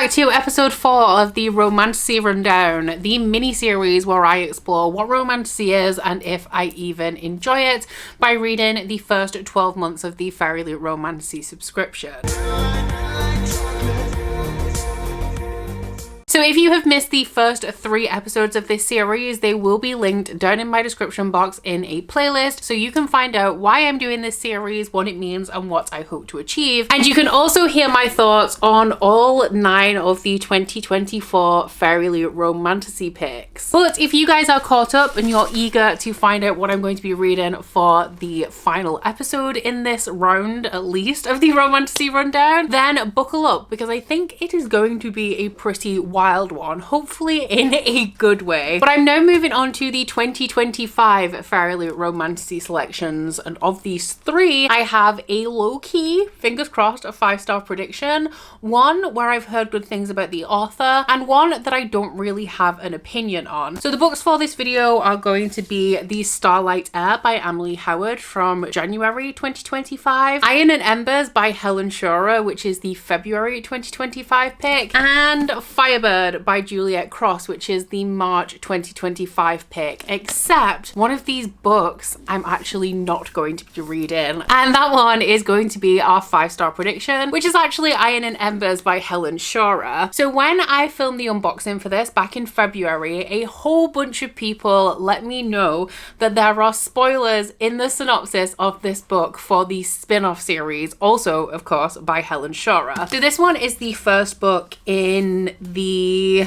back to episode 4 of the Romantasy Rundown, the mini-series where I explore what romantasy is and if I even enjoy it by reading the first 12 months of the Fairyloot Romantasy subscription. So if you have missed the first 3 episodes of this series, they will be linked down in my description box in a playlist, so you can find out why I'm doing this series, what it means, and what I hope to achieve. And you can also hear my thoughts on all 9 of the 2024 Fairyloot Romantasy picks. But if you guys are caught up and you're eager to find out what I'm going to be reading for the final episode in this round, at least, of the Romantasy Rundown, then buckle up, because I think it is going to be a pretty wild one, hopefully in a good way. But I'm now moving on to the 2025 Fairyloot Romantasy selections, and of these 3, I have a low-key, fingers crossed, a 5-star prediction, one where I've heard good things about the author, and one that I don't really have an opinion on. So the books for this video are going to be the Starlight Heir by Emily Howard from January 2025, Iron and Embers by Helen Shura, which is the February 2025 pick, and Firebird by Juliet Cross, which is the March 2025 pick, except one of these books I'm actually not going to be reading, and that one is going to be our 5-star prediction, which is actually Iron and Embers by Helen Shura. So when I filmed the unboxing for this back in February, a whole bunch of people let me know that there are spoilers in the synopsis of this book for the spin-off series, also of course by Helen Shura. So this one is the first book in the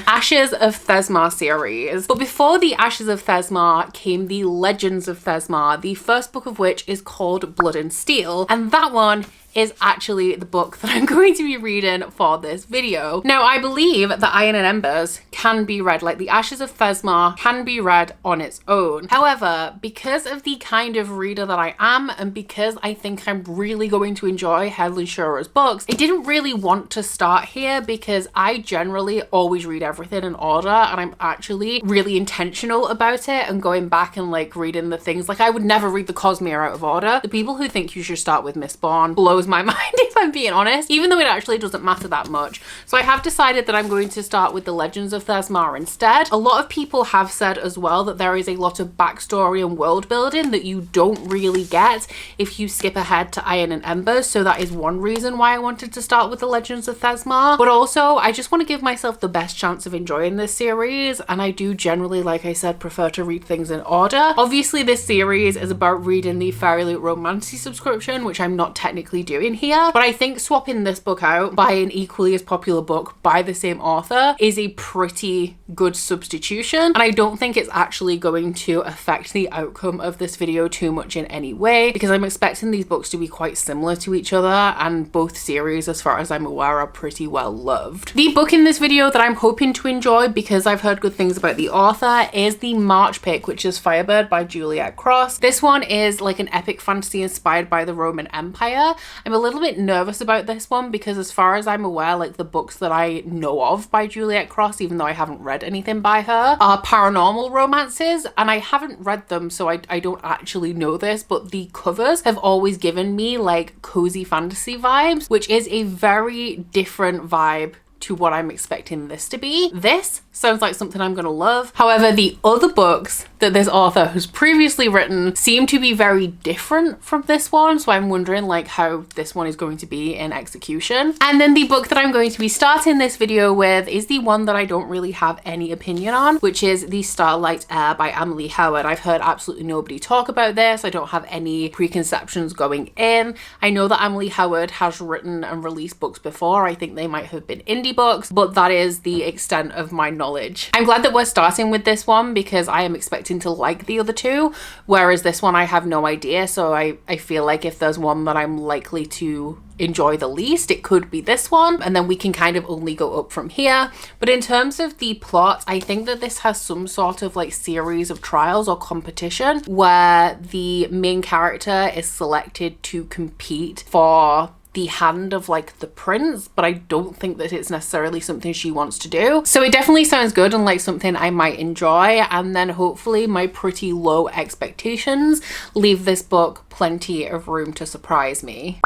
Ashes of Thesmar series. But before the Ashes of Thesmar came the Legends of Thesmar, the first book of which is called Blood and Steel, and that one is actually the book that I'm going to be reading for this video. Now, I believe that Iron and Embers can be read, like the Ashes of Thesmar can be read on its own. However, because of the kind of reader that I am, and because I think I'm really going to enjoy Helen Shura's books, I didn't really want to start here because I generally always read everything in order, and I'm actually really intentional about it and going back and like reading the things. Like, I would never read the Cosmere out of order. The people who think you should start with Mistborn blows my mind, if I'm being honest, even though it actually doesn't matter that much. So I have decided that I'm going to start with the Legends of Thesmar instead. A lot of people have said as well that there is a lot of backstory and world building that you don't really get if you skip ahead to Iron and Embers, so that is one reason why I wanted to start with the Legends of Thesmar. But also, I just want to give myself the best chance of enjoying this series, and I do generally, like I said, prefer to read things in order. Obviously, this series is about reading the Fairyloot Romantasy subscription, which I'm not technically doing here, but I think swapping this book out by an equally as popular book by the same author is a pretty good substitution, and I don't think it's actually going to affect the outcome of this video too much in any way, because I'm expecting these books to be quite similar to each other, and both series, as far as I'm aware, are pretty well loved. The book in this video that I'm hoping to enjoy, because I've heard good things about the author, is the March pick, which is Firebird by Juliet Cross. This one is like an epic fantasy inspired by the Roman Empire. I'm a little bit nervous about this one because, as far as I'm aware, like the books that I know of by Juliet Cross, even though I haven't read anything by her, are paranormal romances, and I haven't read them, so I don't actually know this, but the covers have always given me like cozy fantasy vibes, which is a very different vibe to what I'm expecting this to be. This sounds like something I'm gonna love. However, the other books that this author has previously written seem to be very different from this one, so I'm wondering like how this one is going to be in execution. And then the book that I'm going to be starting this video with is the one that I don't really have any opinion on, which is the Starlight Heir by Emily Howard. I've heard absolutely nobody talk about this. I don't have any preconceptions going in. I know that Emily Howard has written and released books before. I think they might have been indie books, but that is the extent of my knowledge. I'm glad that we're starting with this one because I am expecting to like the other 2, whereas this one I have no idea, so I feel like if there's one that I'm likely to enjoy the least, it could be this one, and then we can kind of only go up from here. But in terms of the plot, I think that this has some sort of like series of trials or competition where the main character is selected to compete for the hand of like the prince, but I don't think that it's necessarily something she wants to do. So it definitely sounds good and like something I might enjoy, and then hopefully my pretty low expectations leave this book plenty of room to surprise me.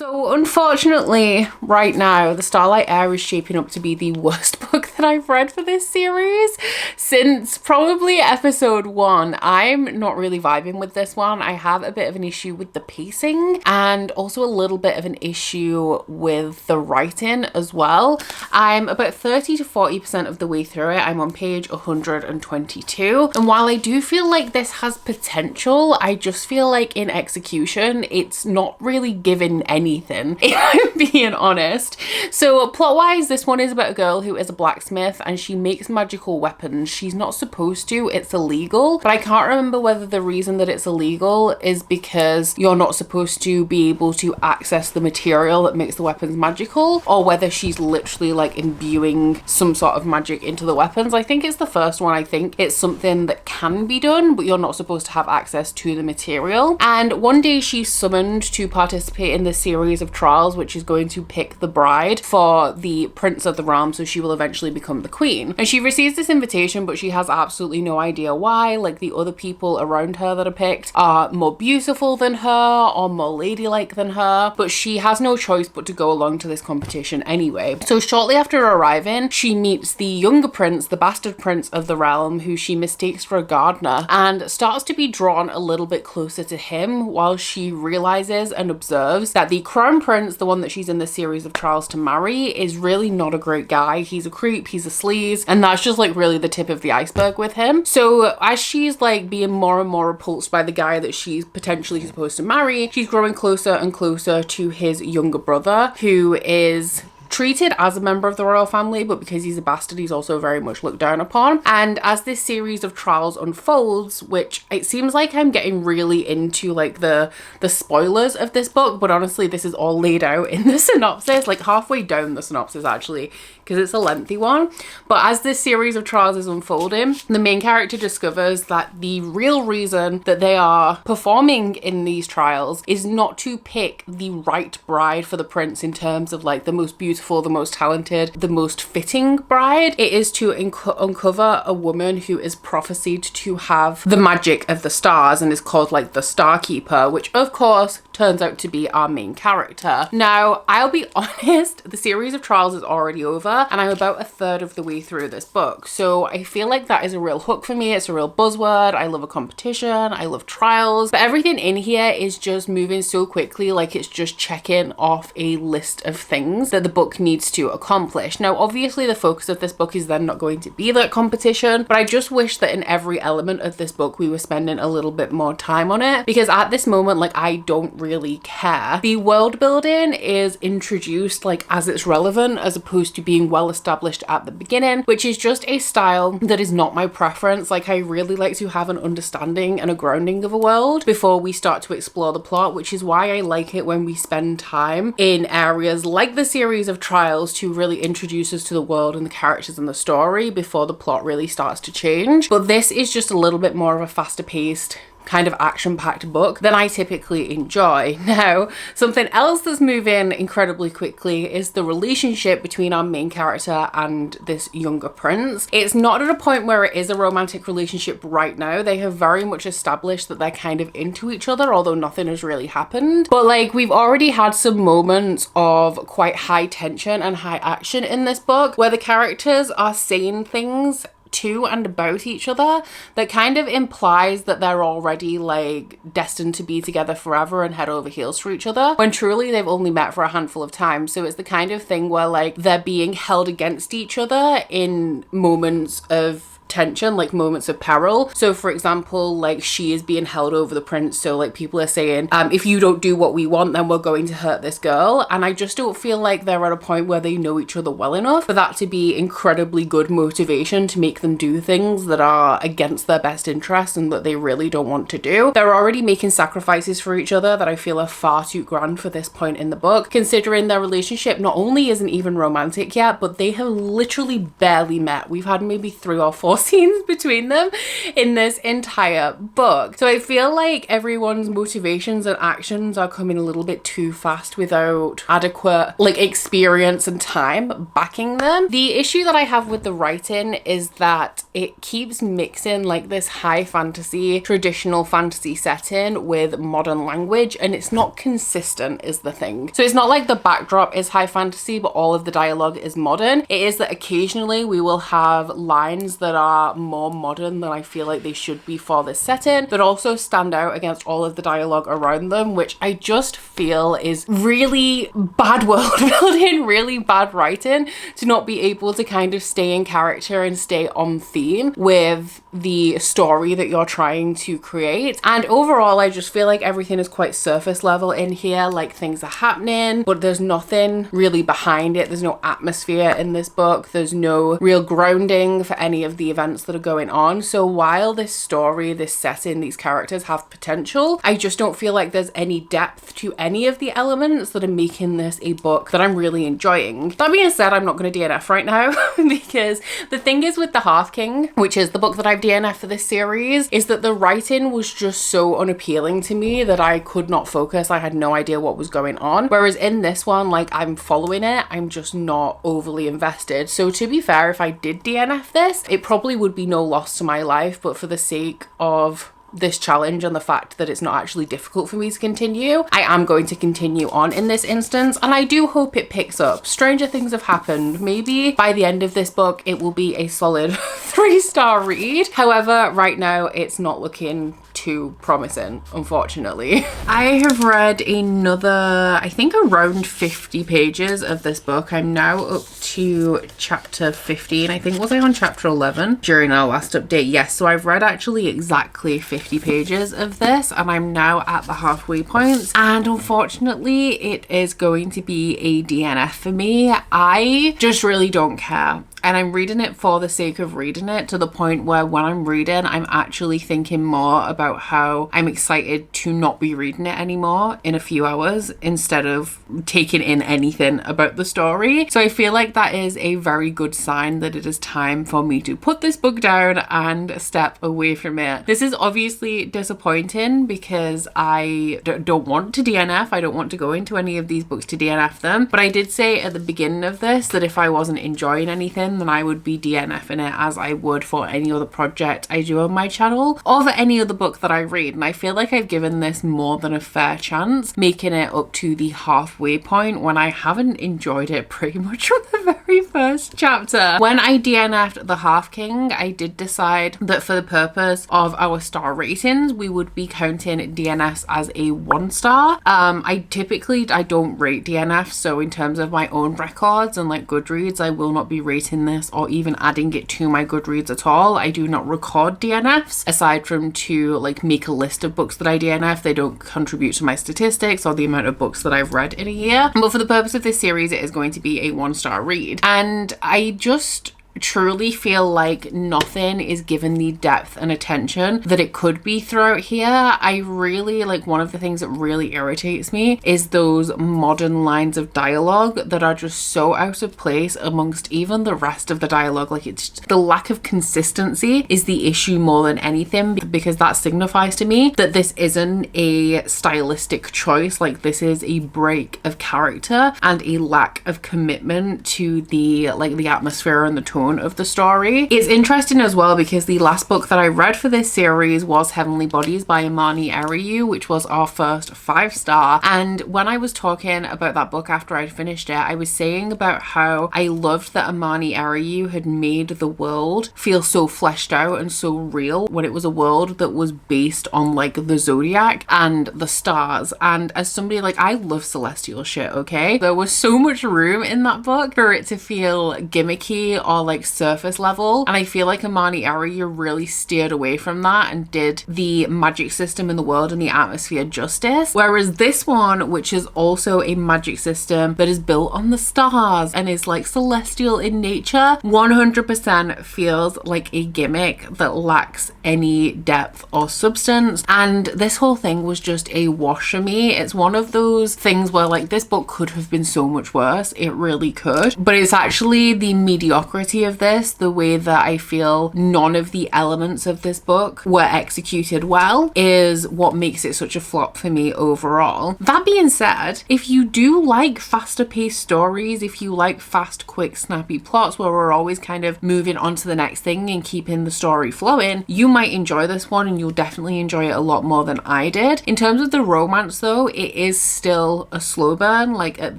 So unfortunately, right now, the Starlight Heir is shaping up to be the worst book that I've read for this series. Since probably episode 1, I'm not really vibing with this one. I have a bit of an issue with the pacing and also a little bit of an issue with the writing as well. I'm about 30 to 40% of the way through it. I'm on page 122. And while I do feel like this has potential, I just feel like in execution, it's not really given anything, if I'm being honest. So plot wise, this one is about a girl who is a blacksmith and she makes magical weapons. She's not supposed to, it's illegal, but I can't remember whether the reason that it's illegal is because you're not supposed to be able to access the material that makes the weapons magical, or whether she's literally like imbuing some sort of magic into the weapons. I think it's the first one. I think it's something that can be done, but you're not supposed to have access to the material. And one day she's summoned to participate in this series of trials, which is going to pick the bride for the prince of the realm, so she will eventually become the queen. And she receives this invitation, but she has absolutely no idea why. Like, the other people around her that are picked are more beautiful than her or more ladylike than her, but she has no choice but to go along to this competition anyway. So shortly after arriving, she meets the younger prince, the bastard prince of the realm, who she mistakes for a gardener, and starts to be drawn a little bit closer to him, while she realizes and observes that the crown prince, the one that she's in the series of trials to marry, is really not a great guy. He's a creep, he's a sleaze, and that's just like really the tip of the iceberg with him. So as she's like being more and more repulsed by the guy that she's potentially supposed to marry, she's growing closer and closer to his younger brother, who is treated as a member of the royal family, but because he's a bastard, he's also very much looked down upon. And as this series of trials unfolds, which it seems like I'm getting really into like the spoilers of this book, but honestly this is all laid out in the synopsis, like halfway down the synopsis actually, because it's a lengthy one. But as this series of trials is unfolding, the main character discovers that the real reason that they are performing in these trials is not to pick the right bride for the prince in terms of like the most beautiful, the most talented, the most fitting bride. It is to uncover a woman who is prophesied to have the magic of the stars and is called like the Star Keeper, which of course turns out to be our main character. Now, I'll be honest, the series of trials is already over and I'm about a third of the way through this book. So I feel like that is a real hook for me. It's a real buzzword. I love a competition. I love trials, but everything in here is just moving so quickly, like it's just checking off a list of things that the book needs to accomplish. Now, obviously the focus of this book is then not going to be that competition, but I just wish that in every element of this book we were spending a little bit more time on it, because at this moment, like, I don't really care. The world building is introduced like as it's relevant, as opposed to being well established at the beginning, which is just a style that is not my preference. Like, I really like to have an understanding and a grounding of a world before we start to explore the plot, which is why I like it when we spend time in areas like the series of trials to really introduce us to the world and the characters and the story before the plot really starts to change. But this is just a little bit more of a faster paced kind of action-packed book than I typically enjoy. Now, something else that's moving incredibly quickly is the relationship between our main character and this younger prince. It's not at a point where it is a romantic relationship right now. They have very much established that they're kind of into each other, although nothing has really happened. But like, we've already had some moments of quite high tension and high action in this book where the characters are saying things to and about each other that kind of implies that they're already like destined to be together forever and head over heels for each other, when truly they've only met for a handful of times. So it's the kind of thing where like they're being held against each other in moments of tension, like moments of peril. So for example, like she is being held over the prince, so like people are saying, if you don't do what we want, then we're going to hurt this girl. And I just don't feel like they're at a point where they know each other well enough for that to be incredibly good motivation to make them do things that are against their best interest and that they really don't want to do. They're already making sacrifices for each other that I feel are far too grand for this point in the book, considering their relationship not only isn't even romantic yet, but they have literally barely met. We've had maybe 3 or 4 scenes between them in this entire book. So I feel like everyone's motivations and actions are coming a little bit too fast without adequate like experience and time backing them. The issue that I have with the writing is that it keeps mixing like this high fantasy, traditional fantasy setting with modern language, and it's not consistent is the thing. So it's not like the backdrop is high fantasy but all of the dialogue is modern. It is that occasionally we will have lines that are more modern than I feel like they should be for this setting, but also stand out against all of the dialogue around them, which I just feel is really bad world building, really bad writing, to not be able to kind of stay in character and stay on theme with the story that you're trying to create. And overall, I just feel like everything is quite surface level in here. Like, things are happening, but there's nothing really behind it. There's no atmosphere in this book. There's no real grounding for any of the events that are going on. So while this story, this setting, these characters have potential, I just don't feel like there's any depth to any of the elements that are making this a book that I'm really enjoying. That being said, I'm not going to DNF right now because the thing is with The Half King, which is the book that I've DNF for this series, is that the writing was just so unappealing to me that I could not focus. I had no idea what was going on. Whereas in this one, like, I'm following it, I'm just not overly invested. So to be fair, if I did DNF this, it probably would be no loss to my life, but for the sake of this challenge and the fact that it's not actually difficult for me to continue, I am going to continue on in this instance, and I do hope it picks up. Stranger things have happened. Maybe by the end of this book it will be a solid 3-star read. However, right now it's not looking too promising, unfortunately. I have read another, I think, around 50 pages of this book. I'm now up to chapter 15. I think, was I on chapter 11 during our last update? Yes, so I've read actually exactly 50 pages of this, and I'm now at the halfway point, and unfortunately it is going to be a DNF for me. I just really don't care. And I'm reading it for the sake of reading it, to the point where when I'm reading, I'm actually thinking more about how I'm excited to not be reading it anymore in a few hours instead of taking in anything about the story. So I feel like that is a very good sign that it is time for me to put this book down and step away from it. This is obviously disappointing because I don't want to DNF. I don't want to go into any of these books to DNF them. But I did say at the beginning of this that if I wasn't enjoying anything, then I would be DNFing it as I would for any other project I do on my channel or for any other book that I read. And I feel like I've given this more than a fair chance, making it up to the halfway point when I haven't enjoyed it pretty much from the very first chapter. When I DNF'd The Half King, I did decide that for the purpose of our star ratings, we would be counting DNFs as a 1-star. I don't rate DNFs, so in terms of my own records and like Goodreads, I will not be rating this or even adding it to my Goodreads at all. I do not record DNFs aside from to like make a list of books that I DNF. They don't contribute to my statistics or the amount of books that I've read in a year. But for the purpose of this series, it is going to be a 1-star read. And I just truly feel like nothing is given the depth and attention that it could be throughout here. I really like, one of the things that really irritates me is those modern lines of dialogue that are just so out of place amongst even the rest of the dialogue. Like, it's the lack of consistency is the issue more than anything, because that signifies to me that this isn't a stylistic choice. Like, this is a break of character and a lack of commitment to the atmosphere and the tone of the story. It's interesting as well because the last book that I read for this series was Heavenly Bodies by Amani Eriyu, which was our first 5-star. And when I was talking about that book after I'd finished it, I was saying about how I loved that Amani Eriyu had made the world feel so fleshed out and so real when it was a world that was based on like the zodiac and the stars. And as somebody, like, I love celestial shit, okay? There was so much room in that book for it to feel gimmicky or like surface level, and I feel like Amani Eriyu really steered away from that and did the magic system in the world and the atmosphere justice. Whereas this one, which is also a magic system that is built on the stars and is like celestial in nature, 100% feels like a gimmick that lacks any depth or substance. And this whole thing was just a wash for me. It's one of those things where like this book could have been so much worse. It really could, but it's actually the mediocrity beauty of this, the way that I feel none of the elements of this book were executed well, is what makes it such a flop for me overall. That being said, if you do like faster paced stories, if you like fast, quick, snappy plots where we're always kind of moving on to the next thing and keeping the story flowing, you might enjoy this one, and you'll definitely enjoy it a lot more than I did. In terms of the romance though, it is still a slow burn. Like at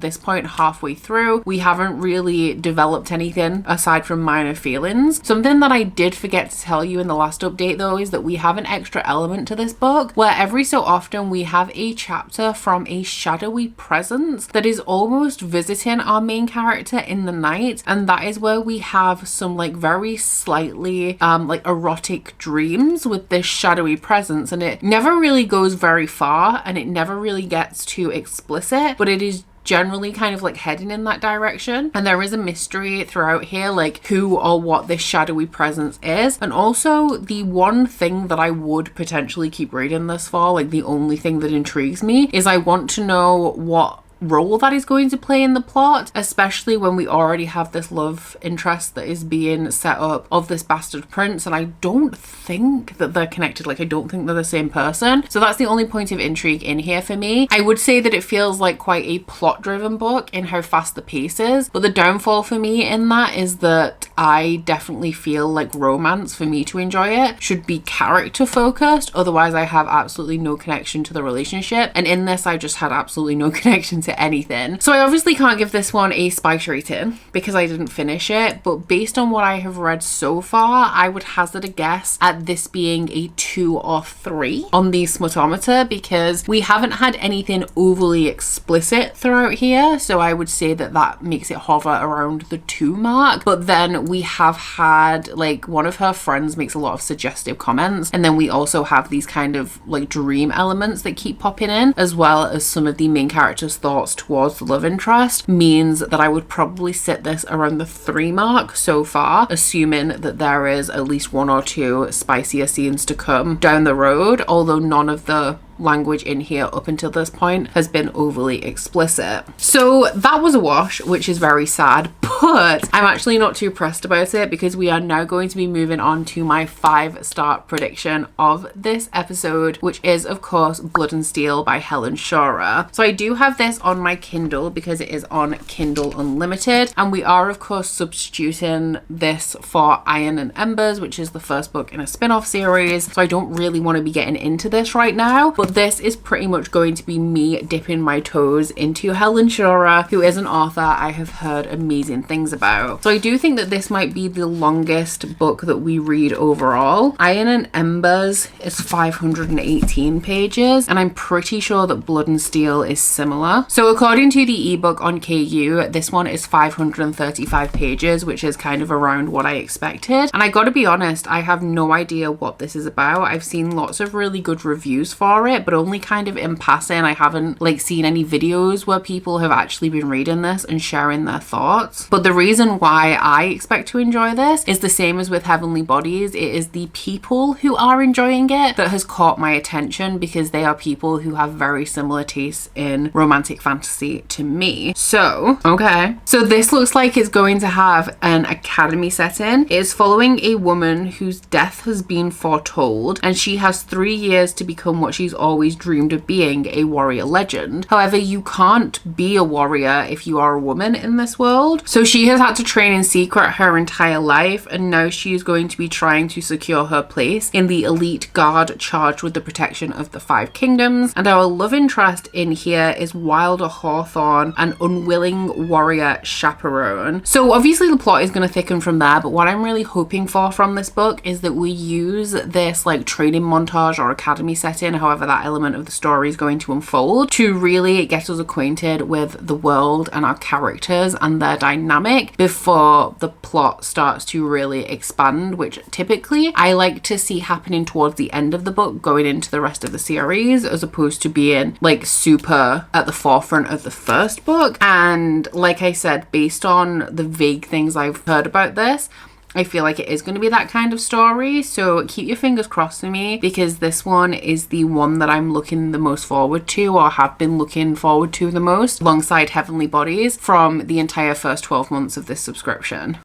this point, halfway through, we haven't really developed anything aside from minor feelings. Something that I did forget to tell you in the last update though is that we have an extra element to this book where every so often we have a chapter from a shadowy presence that is almost visiting our main character in the night, and that is where we have some like very slightly like erotic dreams with this shadowy presence, and it never really goes very far and it never really gets too explicit, but it is generally kind of like heading in that direction. And there is a mystery throughout here, like who or what this shadowy presence is. And also the one thing that I would potentially keep reading this for, like the only thing that intrigues me, is I want to know what role that is going to play in the plot, especially when we already have this love interest that is being set up of this bastard prince, and I don't think that they're connected. Like I don't think they're the same person, so that's the only point of intrigue in here for me. I would say that it feels like quite a plot driven book in how fast the pace is, but the downfall for me in that is that I definitely feel like romance, for me to enjoy it, should be character focused, otherwise I have absolutely no connection to the relationship, and in this I just had absolutely no connection to anything. So I obviously can't give this one a spice rating because I didn't finish it, but based on what I have read so far, I would hazard a guess at this being a 2 or 3 on the smutometer, because we haven't had anything overly explicit throughout here, so I would say that that makes it hover around the 2 mark. But then we have had, like, one of her friends makes a lot of suggestive comments, and then we also have these kind of like dream elements that keep popping in, as well as some of the main characters' thoughts towards the love interest, means that I would probably sit this around the 3 mark so far, assuming that there is at least 1 or 2 spicier scenes to come down the road, although none of the language in here up until this point has been overly explicit. So that was a wash, which is very sad, but I'm actually not too pressed about it because we are now going to be moving on to my 5-star prediction of this episode, which is of course Blood and Steel by Helen Shora. So I do have this on my Kindle because it is on Kindle Unlimited, and we are of course substituting this for Iron and Embers, which is the first book in a spin-off series, so I don't really want to be getting into this right now, but this is pretty much going to be me dipping my toes into Helen Shora, who is an author I have heard amazing things about. So I do think that this might be the longest book that we read overall. Iron and Embers is 518 pages, and I'm pretty sure that Blood and Steel is similar. So according to the ebook on KU, this one is 535 pages, which is kind of around what I expected. And I gotta be honest, I have no idea what this is about. I've seen lots of really good reviews for it, but only kind of in passing. I haven't like seen any videos where people have actually been reading this and sharing their thoughts. But the reason why I expect to enjoy this is the same as with Heavenly Bodies. It is the people who are enjoying it that has caught my attention, because they are people who have very similar tastes in romantic fantasy to me. So, okay. So this looks like it's going to have an academy setting. It is following a woman whose death has been foretold, and she has 3 years to become what she's always dreamed of being, a warrior legend. However, you can't be a warrior if you are a woman in this world. So she has had to train in secret her entire life, and now she is going to be trying to secure her place in the elite guard charged with the protection of the 5 kingdoms. And our love interest in here is Wilder Hawthorne, an unwilling warrior chaperone. So obviously the plot is going to thicken from there, but what I'm really hoping for from this book is that we use this like training montage or academy setting, however that element of the story is going to unfold, to really get us acquainted with the world and our characters and their dynamic before the plot starts to really expand, which typically I like to see happening towards the end of the book going into the rest of the series, as opposed to being like super at the forefront of the first book. And like I said, based on the vague things I've heard about this, I feel like it is going to be that kind of story, so keep your fingers crossed for me, because this one is the one that I'm looking the most forward to, or have been looking forward to the most, alongside Heavenly Bodies, from the entire first 12 months of this subscription.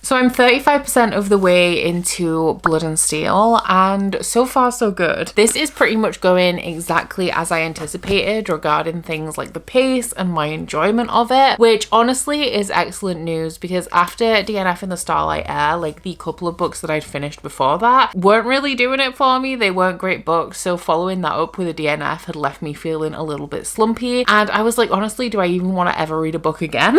So I'm 35% of the way into Blood and Steel, and so far so good. This is pretty much going exactly as I anticipated regarding things like the pace and my enjoyment of it, which honestly is excellent news, because after DNF and the Starlight Heir, like the couple of books that I'd finished before that weren't really doing it for me. They weren't great books, so following that up with a DNF had left me feeling a little bit slumpy, and I was like, honestly, do I even want to ever read a book again?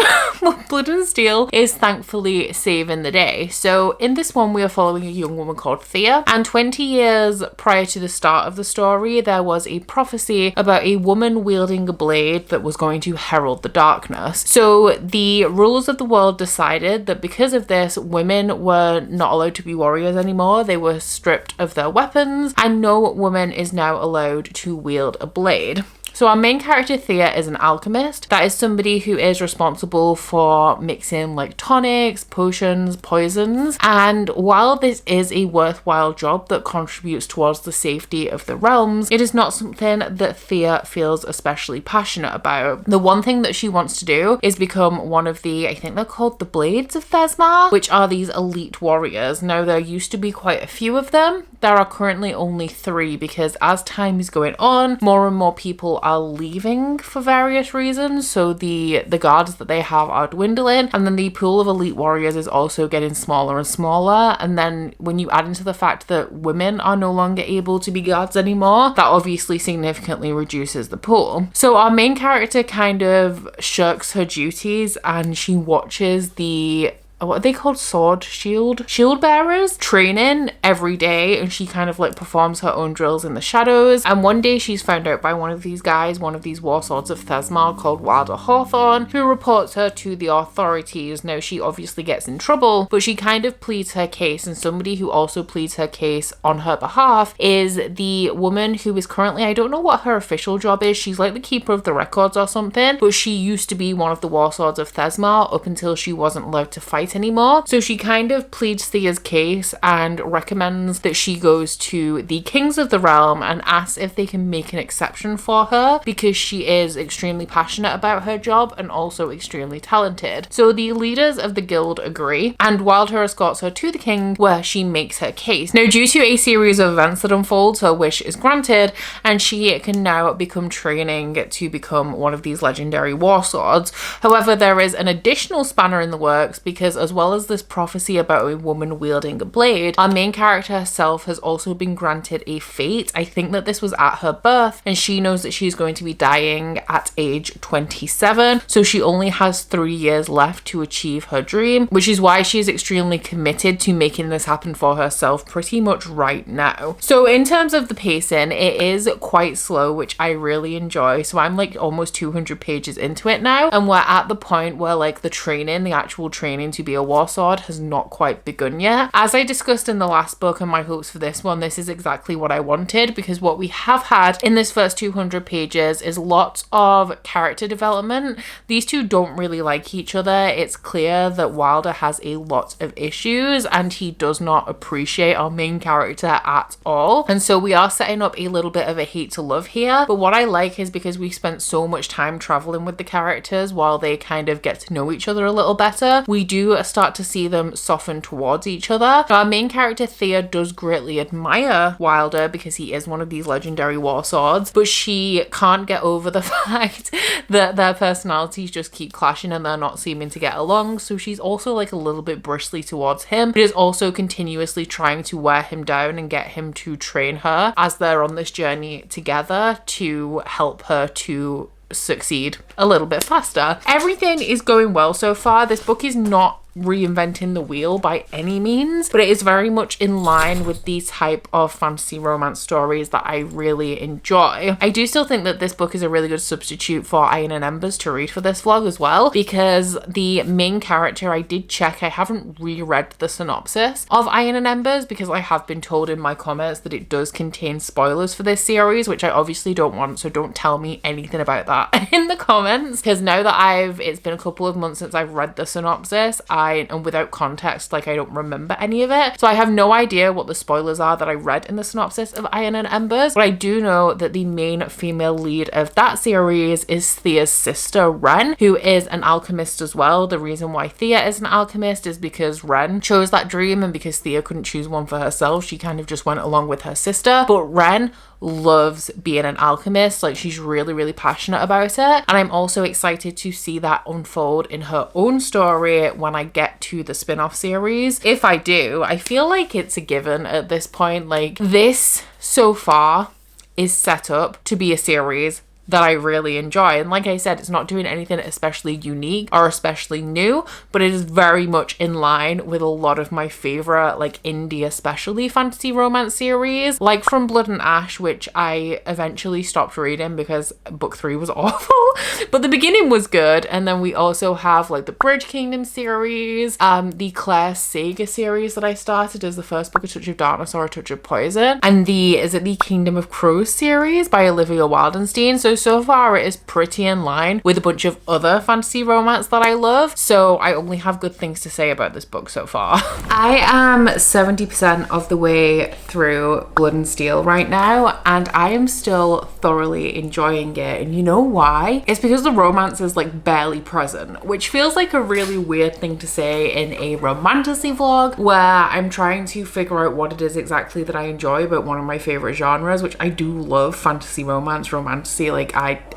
Blood and Steel is thankfully saving the day. So in this one, we are following a young woman called Thea, and 20 years prior to the start of the story, there was a prophecy about a woman wielding a blade that was going to herald the darkness. So the rulers of the world decided that because of this, women were not allowed to be warriors anymore. They were stripped of their weapons, and no woman is now allowed to wield a blade. So our main character Thea is an alchemist. That is somebody who is responsible for mixing like tonics, potions, poisons. And while this is a worthwhile job that contributes towards the safety of the realms, it is not something that Thea feels especially passionate about. The one thing that she wants to do is become one of the, I think they're called the Blades of Thesmar, which are these elite warriors. Now there used to be quite a few of them. There are currently only 3, because as time is going on, more and more people are leaving for various reasons. So the guards that they have are dwindling, and then the pool of elite warriors is also getting smaller and smaller. And then when you add into the fact that women are no longer able to be guards anymore, that obviously significantly reduces the pool. So our main character kind of shirks her duties, and she watches the, what are they called, shield bearers training every day, and she kind of like performs her own drills in the shadows. And one day she's found out by one of these guys, one of these war swords of Thesmar called Wilder Hawthorne, who reports her to the authorities. Now she obviously gets in trouble, but she kind of pleads her case, and somebody who also pleads her case on her behalf is the woman who is currently, I don't know what her official job is, she's like the keeper of the records or something, but she used to be one of the war swords of Thesmar up until she wasn't allowed to fight anymore. So she kind of pleads Thea's case and recommends that she goes to the kings of the realm and asks if they can make an exception for her, because she is extremely passionate about her job and also extremely talented. So the leaders of the guild agree, and Wilder escorts her to the king, where she makes her case. Now, due to a series of events that unfolds, her wish is granted, and she can now become training to become one of these legendary war swords. However, there is an additional spanner in the works, because as well as this prophecy about a woman wielding a blade, our main character herself has also been granted a fate. I think that this was at her birth, and she knows that she's going to be dying at age 27, so she only has 3 years left to achieve her dream, which is why she is extremely committed to making this happen for herself pretty much right now. So in terms of the pacing, it is quite slow, which I really enjoy. So I'm like almost 200 pages into it now, and we're at the point where like the actual training to be a war sword has not quite begun yet. As I discussed in the last book and my hopes for this one, this is exactly what I wanted, because what we have had in this first 200 pages is lots of character development. These two don't really like each other. It's clear that Wilder has a lot of issues and he does not appreciate our main character at all. And so we are setting up a little bit of a hate to love here. But what I like is because we spent so much time traveling with the characters while they kind of get to know each other a little better, we do start to see them soften towards each other. Our main character Thea does greatly admire Wilder because he is one of these legendary war swords, but she can't get over the fact that their personalities just keep clashing and they're not seeming to get along. So she's also like a little bit bristly towards him, but is also continuously trying to wear him down and get him to train her as they're on this journey together to help her to succeed a little bit faster. Everything is going well so far. This book is not reinventing the wheel by any means, but it is very much in line with these type of fantasy romance stories that I really enjoy. I do still think that this book is a really good substitute for Iron and Embers to read for this vlog as well, because the main character, I did check, I haven't reread the synopsis of Iron and Embers because I have been told in my comments that it does contain spoilers for this series, which I obviously don't want, so don't tell me anything about that in the comments, because now that it's been a couple of months since I've read the synopsis, fly and without context, like I don't remember any of it. So I have no idea what the spoilers are that I read in the synopsis of Iron and Embers, but I do know that the main female lead of that series is Thea's sister, Ren, who is an alchemist as well. The reason why Thea is an alchemist is because Ren chose that dream, and because Thea couldn't choose one for herself, she kind of just went along with her sister. But Ren loves being an alchemist, like she's really passionate about it, and I'm also excited to see that unfold in her own story when I get to the spin-off series. If I do, I feel like it's a given at this point. Like, this so far is set up to be a series that I really enjoy, and like I said, it's not doing anything especially unique or especially new, but it is very much in line with a lot of my favorite, like, indie especially fantasy romance series, like From Blood and Ash, which I eventually stopped reading because book 3 was awful, but the beginning was good. And then we also have like the Bridge Kingdom series, the Claire Saga series that I started as the first book, A Touch of Darkness or A Touch of Poison, and the Kingdom of Crows series by Olivia Wildenstein. So far it is pretty in line with a bunch of other fantasy romance that I love, so I only have good things to say about this book so far. I am 70% of the way through Blood and Steel right now, and I am still thoroughly enjoying it. And you know why? It's because the romance is like barely present, which feels like a really weird thing to say in a romantasy vlog where I'm trying to figure out what it is exactly that I enjoy about one of my favorite genres, which I do love fantasy romance, romantasy. Like,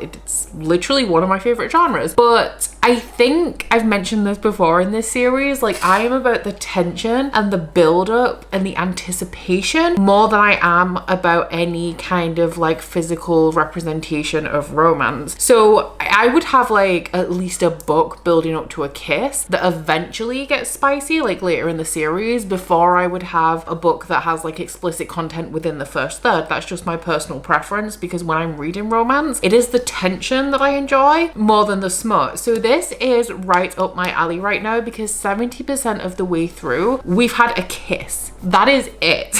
it's literally one of my favorite genres. But I think I've mentioned this before in this series, like, I am about the tension and the build up and the anticipation more than I am about any kind of like physical representation of romance. So I would have like at least a book building up to a kiss that eventually gets spicy, like later in the series, before I would have a book that has like explicit content within the first third. That's just my personal preference, because when I'm reading romance, it is the tension that I enjoy more than the smut. So this is right up my alley right now, because 70% of the way through we've had a kiss. That is it.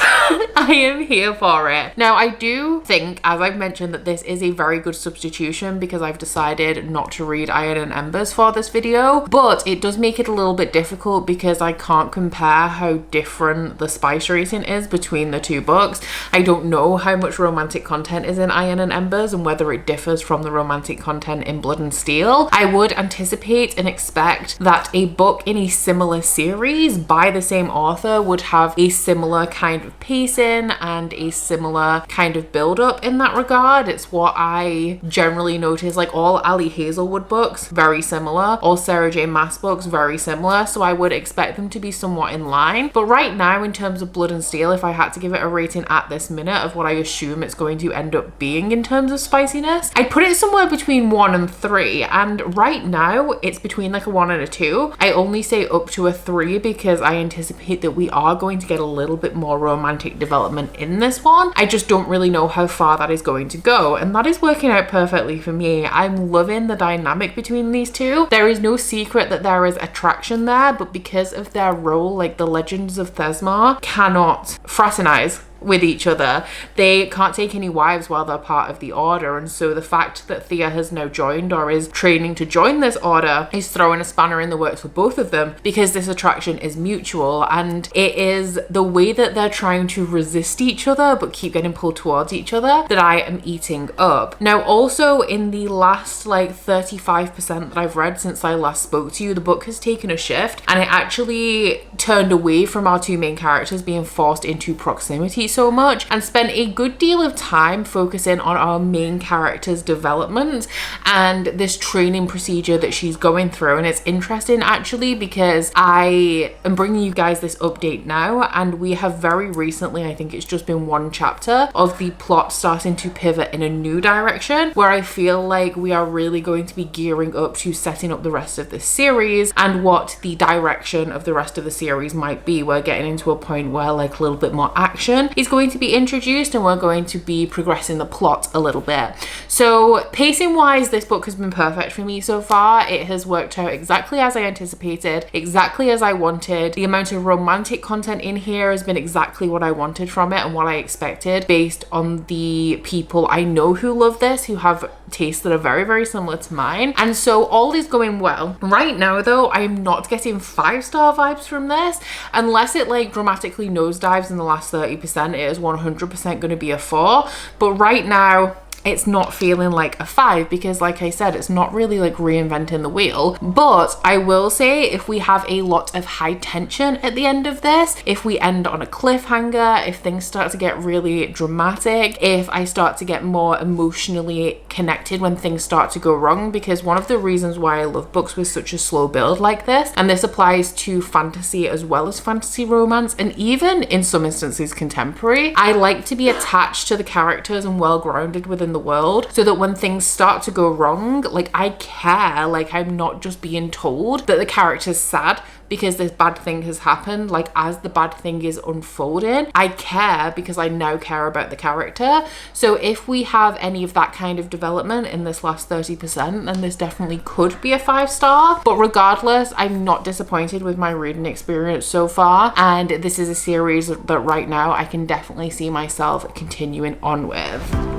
I am here for it. Now, I do think, as I've mentioned, that this is a very good substitution because I've decided not to read Iron and Embers for this video, but it does make it a little bit difficult because I can't compare how different the spice rating is between the two books. I don't know how much romantic content is in Iron and Embers and whether it differs from the romantic content in Blood and Steel. I would anticipate and expect that a book in a similar series by the same author would have a similar kind of pacing and a similar kind of build up in that regard. It's what I generally notice. Like, all Ali Hazelwood books, very similar. All Sarah J Maas books, very similar. So I would expect them to be somewhat in line. But right now, in terms of Blood and Steel, if I had to give it a rating at this minute of what I assume it's going to end up being in terms of spiciness, I'd put it somewhere between 1 and 3. And right now, it's between like a 1 and a 2. I only say up to a 3 because I anticipate that we are going to get a little bit more romantic development in this one. I just don't really know how far that is going to go, and that is working out perfectly for me. I'm loving the dynamic between these two. There is no secret that there is attraction there, but because of their role, like the Legends of Thesmar cannot fraternize with each other. They can't take any wives while they're part of the order, and so the fact that Thea has now joined or is training to join this order is throwing a spanner in the works for both of them, because this attraction is mutual, and it is the way that they're trying to resist each other but keep getting pulled towards each other that I am eating up. Now, also in the last like 35% that I've read since I last spoke to you, the book has taken a shift, and it actually turned away from our two main characters being forced into proximity so much and spent a good deal of time focusing on our main character's development and this training procedure that she's going through. And it's interesting actually because I am bringing you guys this update now, and we have very recently, I think it's just been one chapter of the plot starting to pivot in a new direction, where I feel like we are really going to be gearing up to setting up the rest of the series and what the direction of the rest of the series might be. We're getting into a point where like a little bit more action is going to be introduced, and we're going to be progressing the plot a little bit. So pacing wise, this book has been perfect for me so far. It has worked out exactly as I anticipated, exactly as I wanted. The amount of romantic content in here has been exactly what I wanted from it and what I expected based on the people I know who love this, who have tastes that are very, very similar to mine. And so all is going well. Right now though, I'm not getting 5-star vibes from this. Unless it like dramatically nosedives in the last 30%, it is 100% going to be a 4. But right now, it's not feeling like a 5 because like I said, it's not really like reinventing the wheel. But I will say if we have a lot of high tension at the end of this, if we end on a cliffhanger, if things start to get really dramatic, if I start to get more emotionally connected when things start to go wrong, because one of the reasons why I love books with such a slow build like this, and this applies to fantasy as well as fantasy romance, and even in some instances contemporary, I like to be attached to the characters and well grounded within the world, so that when things start to go wrong, like I care, like I'm not just being told that the character's sad because this bad thing has happened. Like as the bad thing is unfolding, I care because I now care about the character. So if we have any of that kind of development in this last 30%, then this definitely could be a 5-star. But regardless, I'm not disappointed with my reading experience so far, and this is a series that right now I can definitely see myself continuing on with.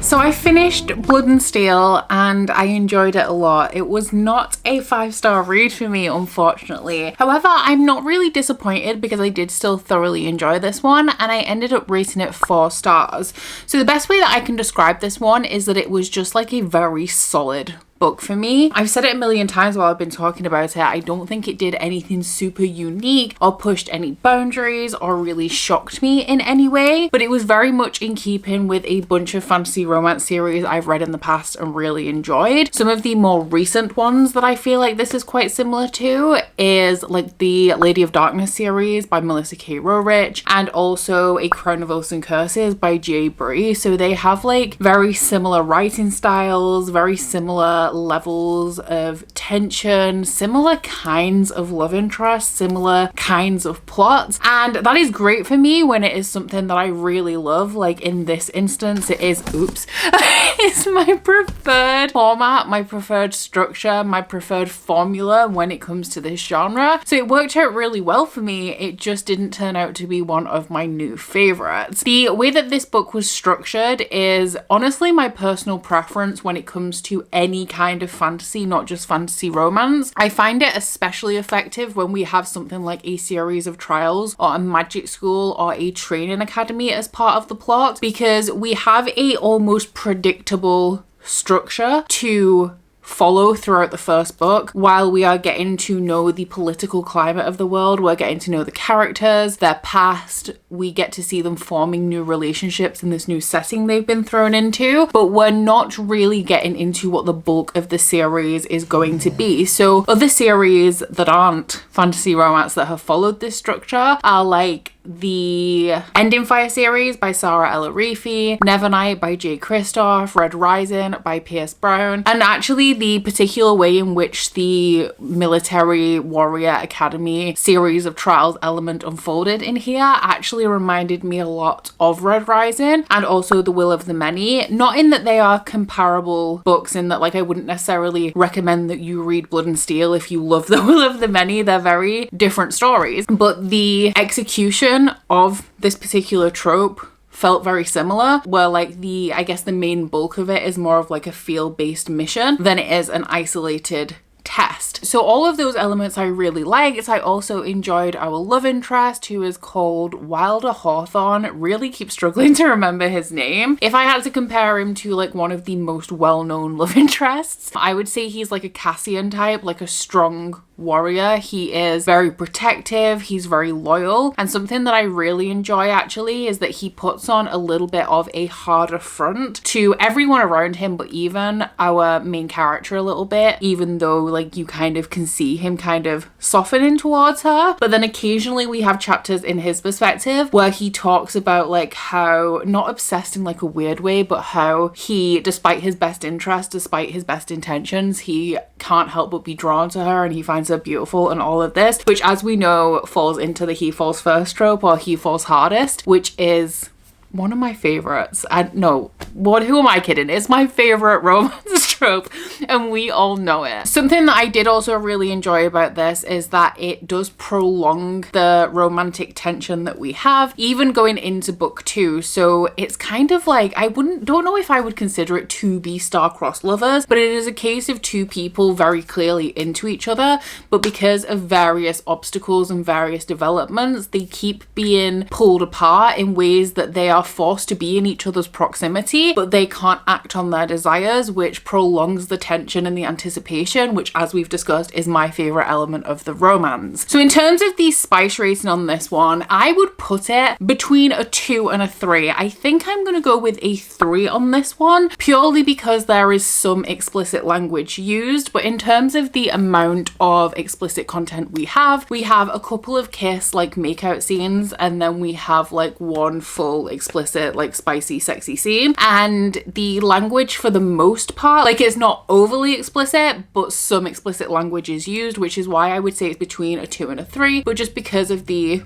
So I finished Blood and Steel and I enjoyed it a lot. It was not a 5-star read for me, unfortunately. However, I'm not really disappointed because I did still thoroughly enjoy this one, and I ended up rating it 4 stars. So the best way that I can describe this one is that it was just like a very solid book for me. I've said it a million times while I've been talking about it. I don't think it did anything super unique or pushed any boundaries or really shocked me in any way, but it was very much in keeping with a bunch of fantasy romance series I've read in the past and really enjoyed. Some of the more recent ones that I feel like this is quite similar to is like the Lady of Darkness series by Melissa K. Rorich, and also A Crown of Oaths and Curses by J. Bree. So they have like very similar writing styles, very similar levels of tension, similar kinds of love interest, similar kinds of plots, and that is great for me when it is something that I really love. Like in this instance, it is it's my preferred format, my preferred structure, my preferred formula when it comes to this genre. So it worked out really well for me. It just didn't turn out to be one of my new favorites. The way that this book was structured is honestly my personal preference when it comes to any kind of fantasy, not just fantasy romance. I find it especially effective when we have something like a series of trials or a magic school or a training academy as part of the plot, because we have a almost predictable structure to follow throughout the first book. While we are getting to know the political climate of the world, we're getting to know the characters, their past, we get to see them forming new relationships in this new setting they've been thrown into, but we're not really getting into what the bulk of the series is going to be. So other series that aren't fantasy romance that have followed this structure are like the Ending Fire series by Sarah Ella Reefy, Nevernight by Jay Kristoff, Red Rising by Pierce Brown, and actually the particular way in which the military warrior academy series of trials element unfolded in here actually reminded me a lot of Red Rising and also The Will of the Many. Not in that they are comparable books, in that like I wouldn't necessarily recommend that you read Blood and Steel if you love The Will of the Many. They're very different stories, but the execution of this particular trope felt very similar, where like I guess the main bulk of it is more of like a field-based mission than it is an isolated test. So all of those elements I really liked. I also enjoyed our love interest, who is called Wilder Hawthorne. Really keep struggling to remember his name. If I had to compare him to like one of the most well-known love interests, I would say he's like a Cassian type, like a strong warrior. He is very protective, he's very loyal, and something that I really enjoy actually is that he puts on a little bit of a harder front to everyone around him, but even our main character a little bit, even though like you kind of can see him kind of softening towards her. But then occasionally we have chapters in his perspective where he talks about like how, not obsessed in like a weird way, but how he, despite his best interest, despite his best intentions, he can't help but be drawn to her and he finds her beautiful and all of this, which as we know falls into the he falls first trope or he falls hardest, which is one of my favorites. Who am I kidding? It's my favorite romance trope, and we all know it. Something that I did also really enjoy about this is that it does prolong the romantic tension that we have, even going into book 2. So it's kind of like, don't know if I would consider it to be star-crossed lovers, but it is a case of two people very clearly into each other, but because of various obstacles and various developments, they keep being pulled apart in ways that they are forced to be in each other's proximity, but they can't act on their desires, which prolongs the tension and the anticipation, which, as we've discussed, is my favorite element of the romance. So in terms of the spice rating on this one, I would put it between a 2 and a 3. I think I'm going to go with a 3 on this one, purely because there is some explicit language used, but in terms of the amount of explicit content we have a couple of kiss, like, makeout scenes, and then we have like one full explicit, like, spicy sexy scene, and the language for the most part, like, it's not overly explicit, but some explicit language is used, which is why I would say it's between a 2 and a 3, but just because of the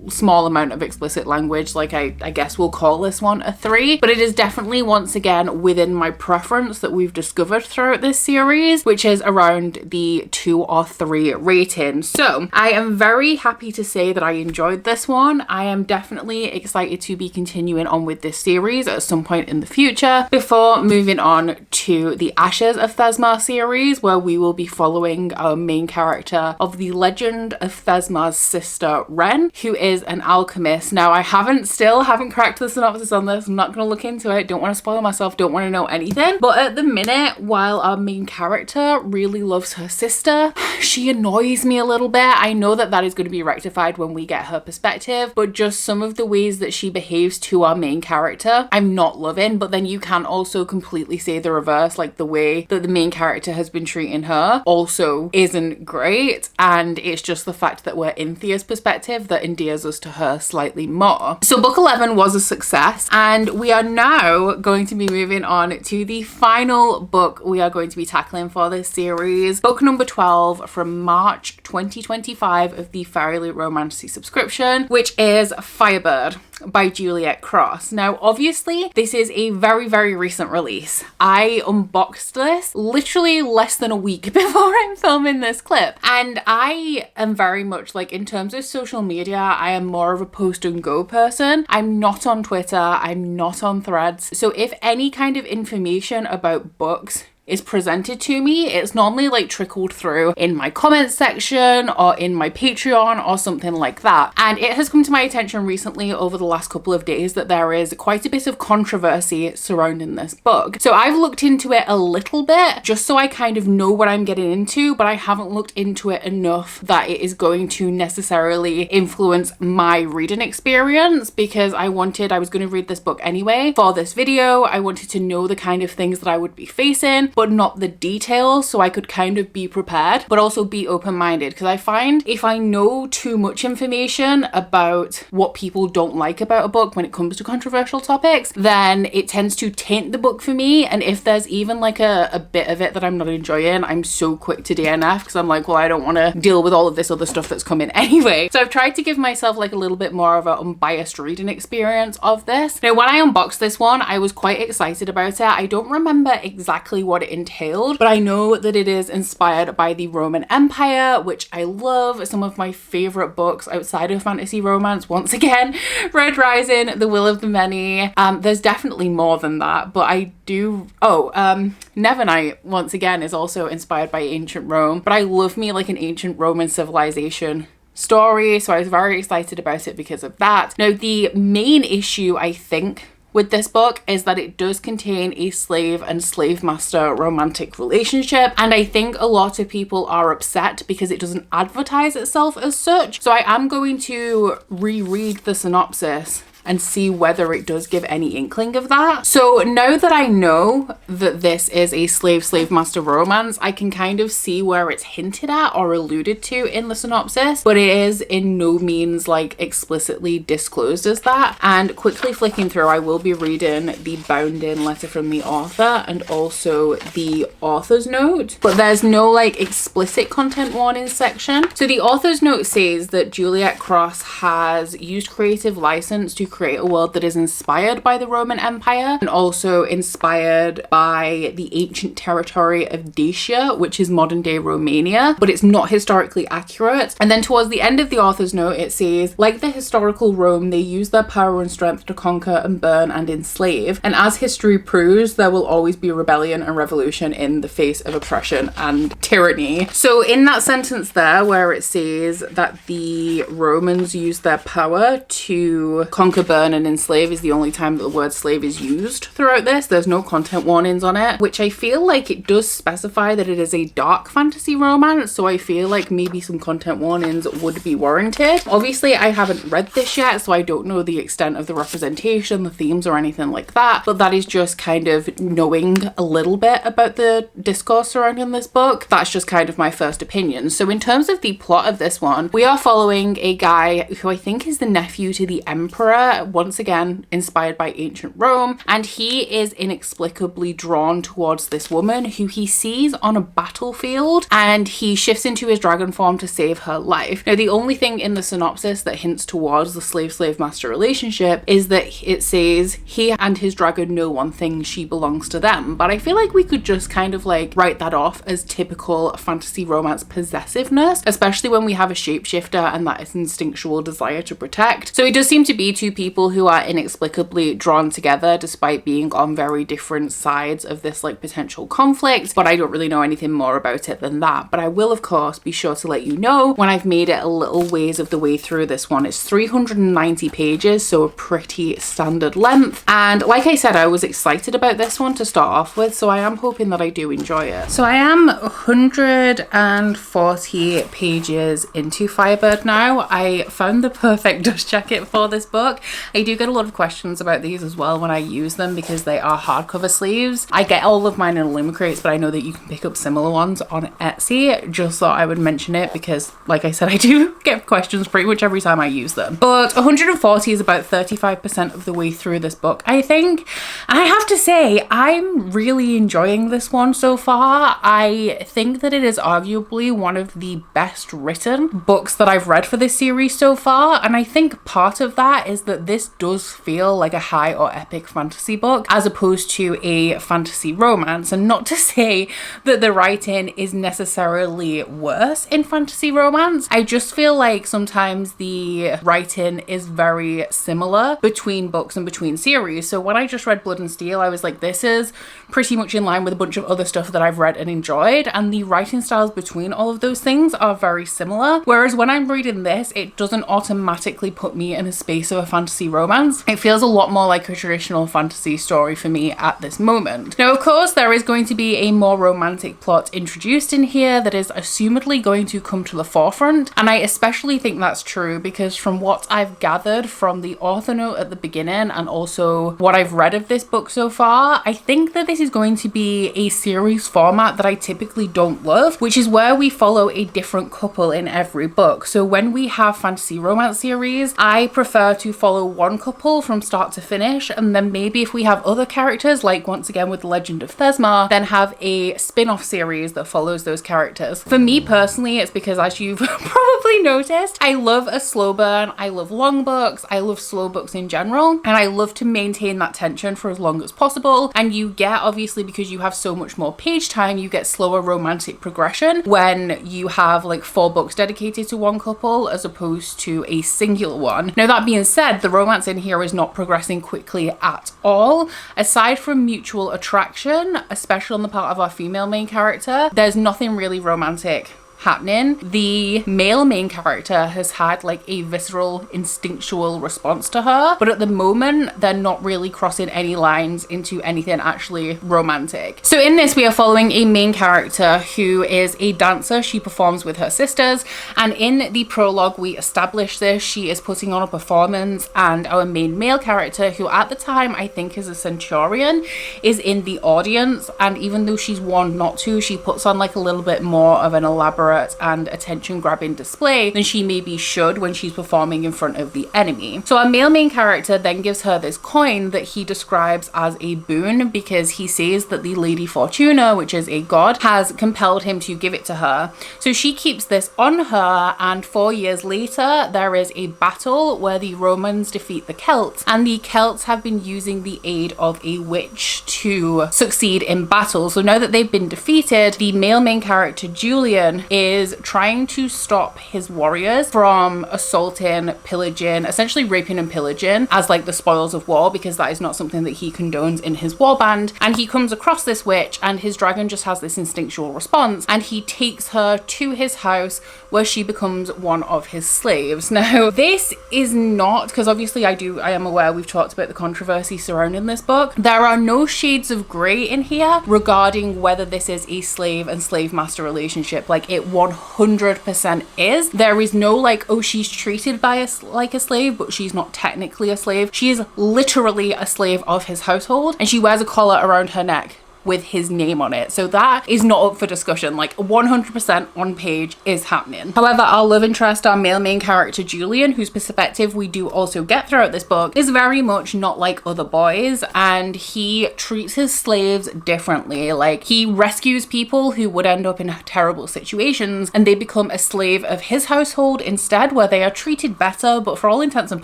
small amount of explicit language, like, I guess we'll call this one a 3. But it is definitely, once again, within my preference that we've discovered throughout this series, which is around the 2 or 3 rating. So I am very happy to say that I enjoyed this one. I am definitely excited to be continuing on with this series at some point in the future, before moving on to the Ashes of Thesma series, where we will be following our main character of the Legend of Thesma's sister Ren, who is an alchemist. Now, I still haven't cracked the synopsis on this. I'm not going to look into it. Don't want to spoil myself. Don't want to know anything. But at the minute, while our main character really loves her sister, she annoys me a little bit. I know that that is going to be rectified when we get her perspective, but just some of the ways that she behaves to our main character, I'm not loving. But then you can also completely say the reverse, like the way that the main character has been treating her also isn't great, and it's just the fact that we're in Thea's perspective that endears us to her slightly more. So book 11 was a success, and we are now going to be moving on to the final book we are going to be tackling for this series, book number 12 from March 2025 of the Fairyloot Romantasy subscription, which is Firebird by Juliet Cross. Now, obviously, this is a very, very recent release. I unboxed this literally less than a week before I'm filming this clip, and I am very much, like, in terms of social media, I am more of a post and go person. I'm not on Twitter, I'm not on Threads, so if any kind of information about books is presented to me, it's normally like trickled through in my comments section or in my Patreon or something like that. And it has come to my attention recently over the last couple of days that there is quite a bit of controversy surrounding this book. So I've looked into it a little bit just so I kind of know what I'm getting into, but I haven't looked into it enough that it is going to necessarily influence my reading experience, because I was going to read this book anyway for this video. I wanted to know the kind of things that I would be facing, but not the details, so I could kind of be prepared, but also be open-minded, because I find if I know too much information about what people don't like about a book when it comes to controversial topics, then it tends to taint the book for me. And if there's even like a bit of it that I'm not enjoying, I'm so quick to DNF, because I'm like, well, I don't want to deal with all of this other stuff that's coming anyway. So I've tried to give myself like a little bit more of an unbiased reading experience of this. Now, when I unboxed this one, I was quite excited about it. I don't remember exactly what it entailed, but I know that it is inspired by the Roman Empire, which I love. Some of my favorite books outside of fantasy romance, once again, Red Rising, The Will of the Many. There's definitely more than that, but I do. Nevernight, once again, is also inspired by ancient Rome, but I love me like an ancient Roman civilization story, so I was very excited about it because of that. Now, the main issue, I think, with this book is that it does contain a slave and slave master romantic relationship, and I think a lot of people are upset because it doesn't advertise itself as such. So I am going to reread the synopsis and see whether it does give any inkling of that. So now that I know that this is a slave master romance, I can kind of see where it's hinted at or alluded to in the synopsis, but it is in no means like explicitly disclosed as that. And quickly flicking through, I will be reading the bound in letter from the author and also the author's note, but there's no like explicit content warning section. So the author's note says that Juliet Cross has used creative license to create a world that is inspired by the Roman Empire and also inspired by the ancient territory of Dacia, which is modern day Romania, but it's not historically accurate. And then towards the end of the author's note, it says, like the historical Rome, they use their power and strength to conquer and burn and enslave. And as history proves, there will always be rebellion and revolution in the face of oppression and tyranny. So in that sentence there, where it says that the Romans use their power to conquer, burn and enslave, is the only time that the word slave is used throughout this. There's no content warnings on it, which I feel like it does specify that it is a dark fantasy romance, so I feel like maybe some content warnings would be warranted. Obviously I haven't read this yet, so I don't know the extent of the representation, the themes or anything like that, but that is just kind of knowing a little bit about the discourse surrounding this book. That's just kind of my first opinion. So in terms of the plot of this one, we are following a guy who I think is the nephew to the emperor, once again inspired by ancient Rome, and he is inexplicably drawn towards this woman who he sees on a battlefield, and he shifts into his dragon form to save her life. Now the only thing in the synopsis that hints towards the slave master relationship is that it says he and his dragon know one thing: she belongs to them. But I feel like we could just kind of like write that off as typical fantasy romance possessiveness, especially when we have a shapeshifter and that instinctual desire to protect. So it does seem to be two people who are inexplicably drawn together despite being on very different sides of this like potential conflict, but I don't really know anything more about it than that. But I will of course be sure to let you know when I've made it a little ways of the way through this one. It's 390 pages, so a pretty standard length, and like I said, I was excited about this one to start off with, so I am hoping that I do enjoy it. So I am 140 pages into Firebird now. I found the perfect dust jacket for this book. I do get a lot of questions about these as well when I use them because they are hardcover sleeves. I get all of mine in Illumicrates, but I know that you can pick up similar ones on Etsy. Just thought I would mention it because, like I said, I do get questions pretty much every time I use them. But 140 is about 35% of the way through this book, I think. And I have to say, I'm really enjoying this one so far. I think that it is arguably one of the best written books that I've read for this series so far. And I think part of that is that this does feel like a high or epic fantasy book as opposed to a fantasy romance. And not to say that the writing is necessarily worse in fantasy romance. I just feel like sometimes the writing is very similar between books and between series. So when I just read Blood and Steel, I was like, this is pretty much in line with a bunch of other stuff that I've read and enjoyed, and the writing styles between all of those things are very similar. Whereas when I'm reading this, it doesn't automatically put me in a space of a fantasy romance. It feels a lot more like a traditional fantasy story for me at this moment. Now, of course, there is going to be a more romantic plot introduced in here that is assumedly going to come to the forefront, and I especially think that's true because from what I've gathered from the author note at the beginning and also what I've read of this book so far, I think that this is going to be a series format that I typically don't love, which is where we follow a different couple in every book. So when we have fantasy romance series, I prefer to follow one couple from start to finish, and then maybe if we have other characters, like once again with The Legend of Thesma, then have a spin-off series that follows those characters. For me personally, it's because, as you've probably noticed, I love a slow burn, I love long books, I love slow books in general, and I love to maintain that tension for as long as possible. And you get, obviously, because you have so much more page time, you get slower romantic progression when you have like 4 books dedicated to one couple as opposed to a singular one. Now, that being said, the romance in here is not progressing quickly at all. Aside from mutual attraction, especially on the part of our female main character, there's nothing really romantic happening. The male main character has had like a visceral instinctual response to her, but at the moment they're not really crossing any lines into anything actually romantic. So in this, we are following a main character who is a dancer. She performs with her sisters, and in the prologue we establish this. She is putting on a performance, and our main male character, who at the time I think is a centurion, is in the audience, and even though she's warned not to, she puts on like a little bit more of an elaborate elaborate and attention-grabbing display than she maybe should when she's performing in front of the enemy. So our male main character then gives her this coin that he describes as a boon because he says that the Lady Fortuna, which is a god, has compelled him to give it to her. So she keeps this on her, and 4 years later there is a battle where the Romans defeat the Celts, and the Celts have been using the aid of a witch to succeed in battle. So now that they've been defeated, the male main character Julian is trying to stop his warriors from assaulting, pillaging, essentially raping and pillaging as like the spoils of war, because that is not something that he condones in his warband. And he comes across this witch, and his dragon just has this instinctual response, and he takes her to his house where she becomes one of his slaves. Now this is not, because obviously I am aware we've talked about the controversy surrounding this book. There are no shades of grey in here regarding whether this is a slave and slave master relationship. Like, it 100% is. There is no like, oh, she's treated like a slave, but she's not technically a slave. She is literally a slave of his household, and she wears a collar around her neck with his name on it. So that is not up for discussion. Like, 100% on page is happening. However, our love interest, our male main character Julian, whose perspective we do also get throughout this book, is very much not like other boys, and he treats his slaves differently. Like, he rescues people who would end up in terrible situations, and they become a slave of his household instead, where they are treated better, but for all intents and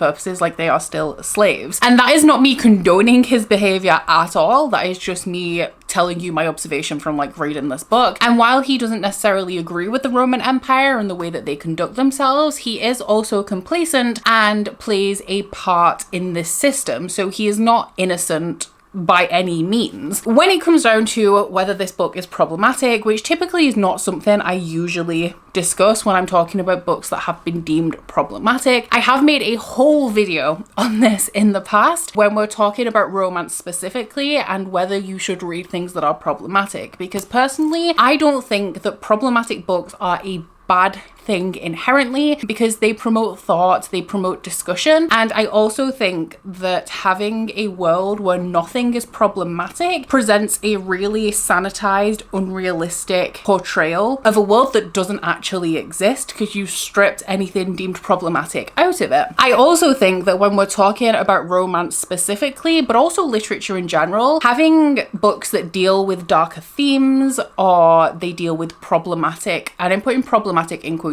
purposes, like, they are still slaves. And that is not me condoning his behavior at all. That is just me telling you my observation from like reading this book. And while he doesn't necessarily agree with the Roman Empire and the way that they conduct themselves, he is also complacent and plays a part in this system. So he is not innocent by any means. When it comes down to whether this book is problematic, which typically is not something I usually discuss when I'm talking about books that have been deemed problematic, I have made a whole video on this in the past when we're talking about romance specifically and whether you should read things that are problematic, because personally I don't think that problematic books are a bad thing inherently, because they promote thought, they promote discussion. And I also think that having a world where nothing is problematic presents a really sanitized, unrealistic portrayal of a world that doesn't actually exist, because you stripped anything deemed problematic out of it. I also think that when we're talking about romance specifically, but also literature in general, having books that deal with darker themes or they deal with problematic, and I'm putting problematic in quotations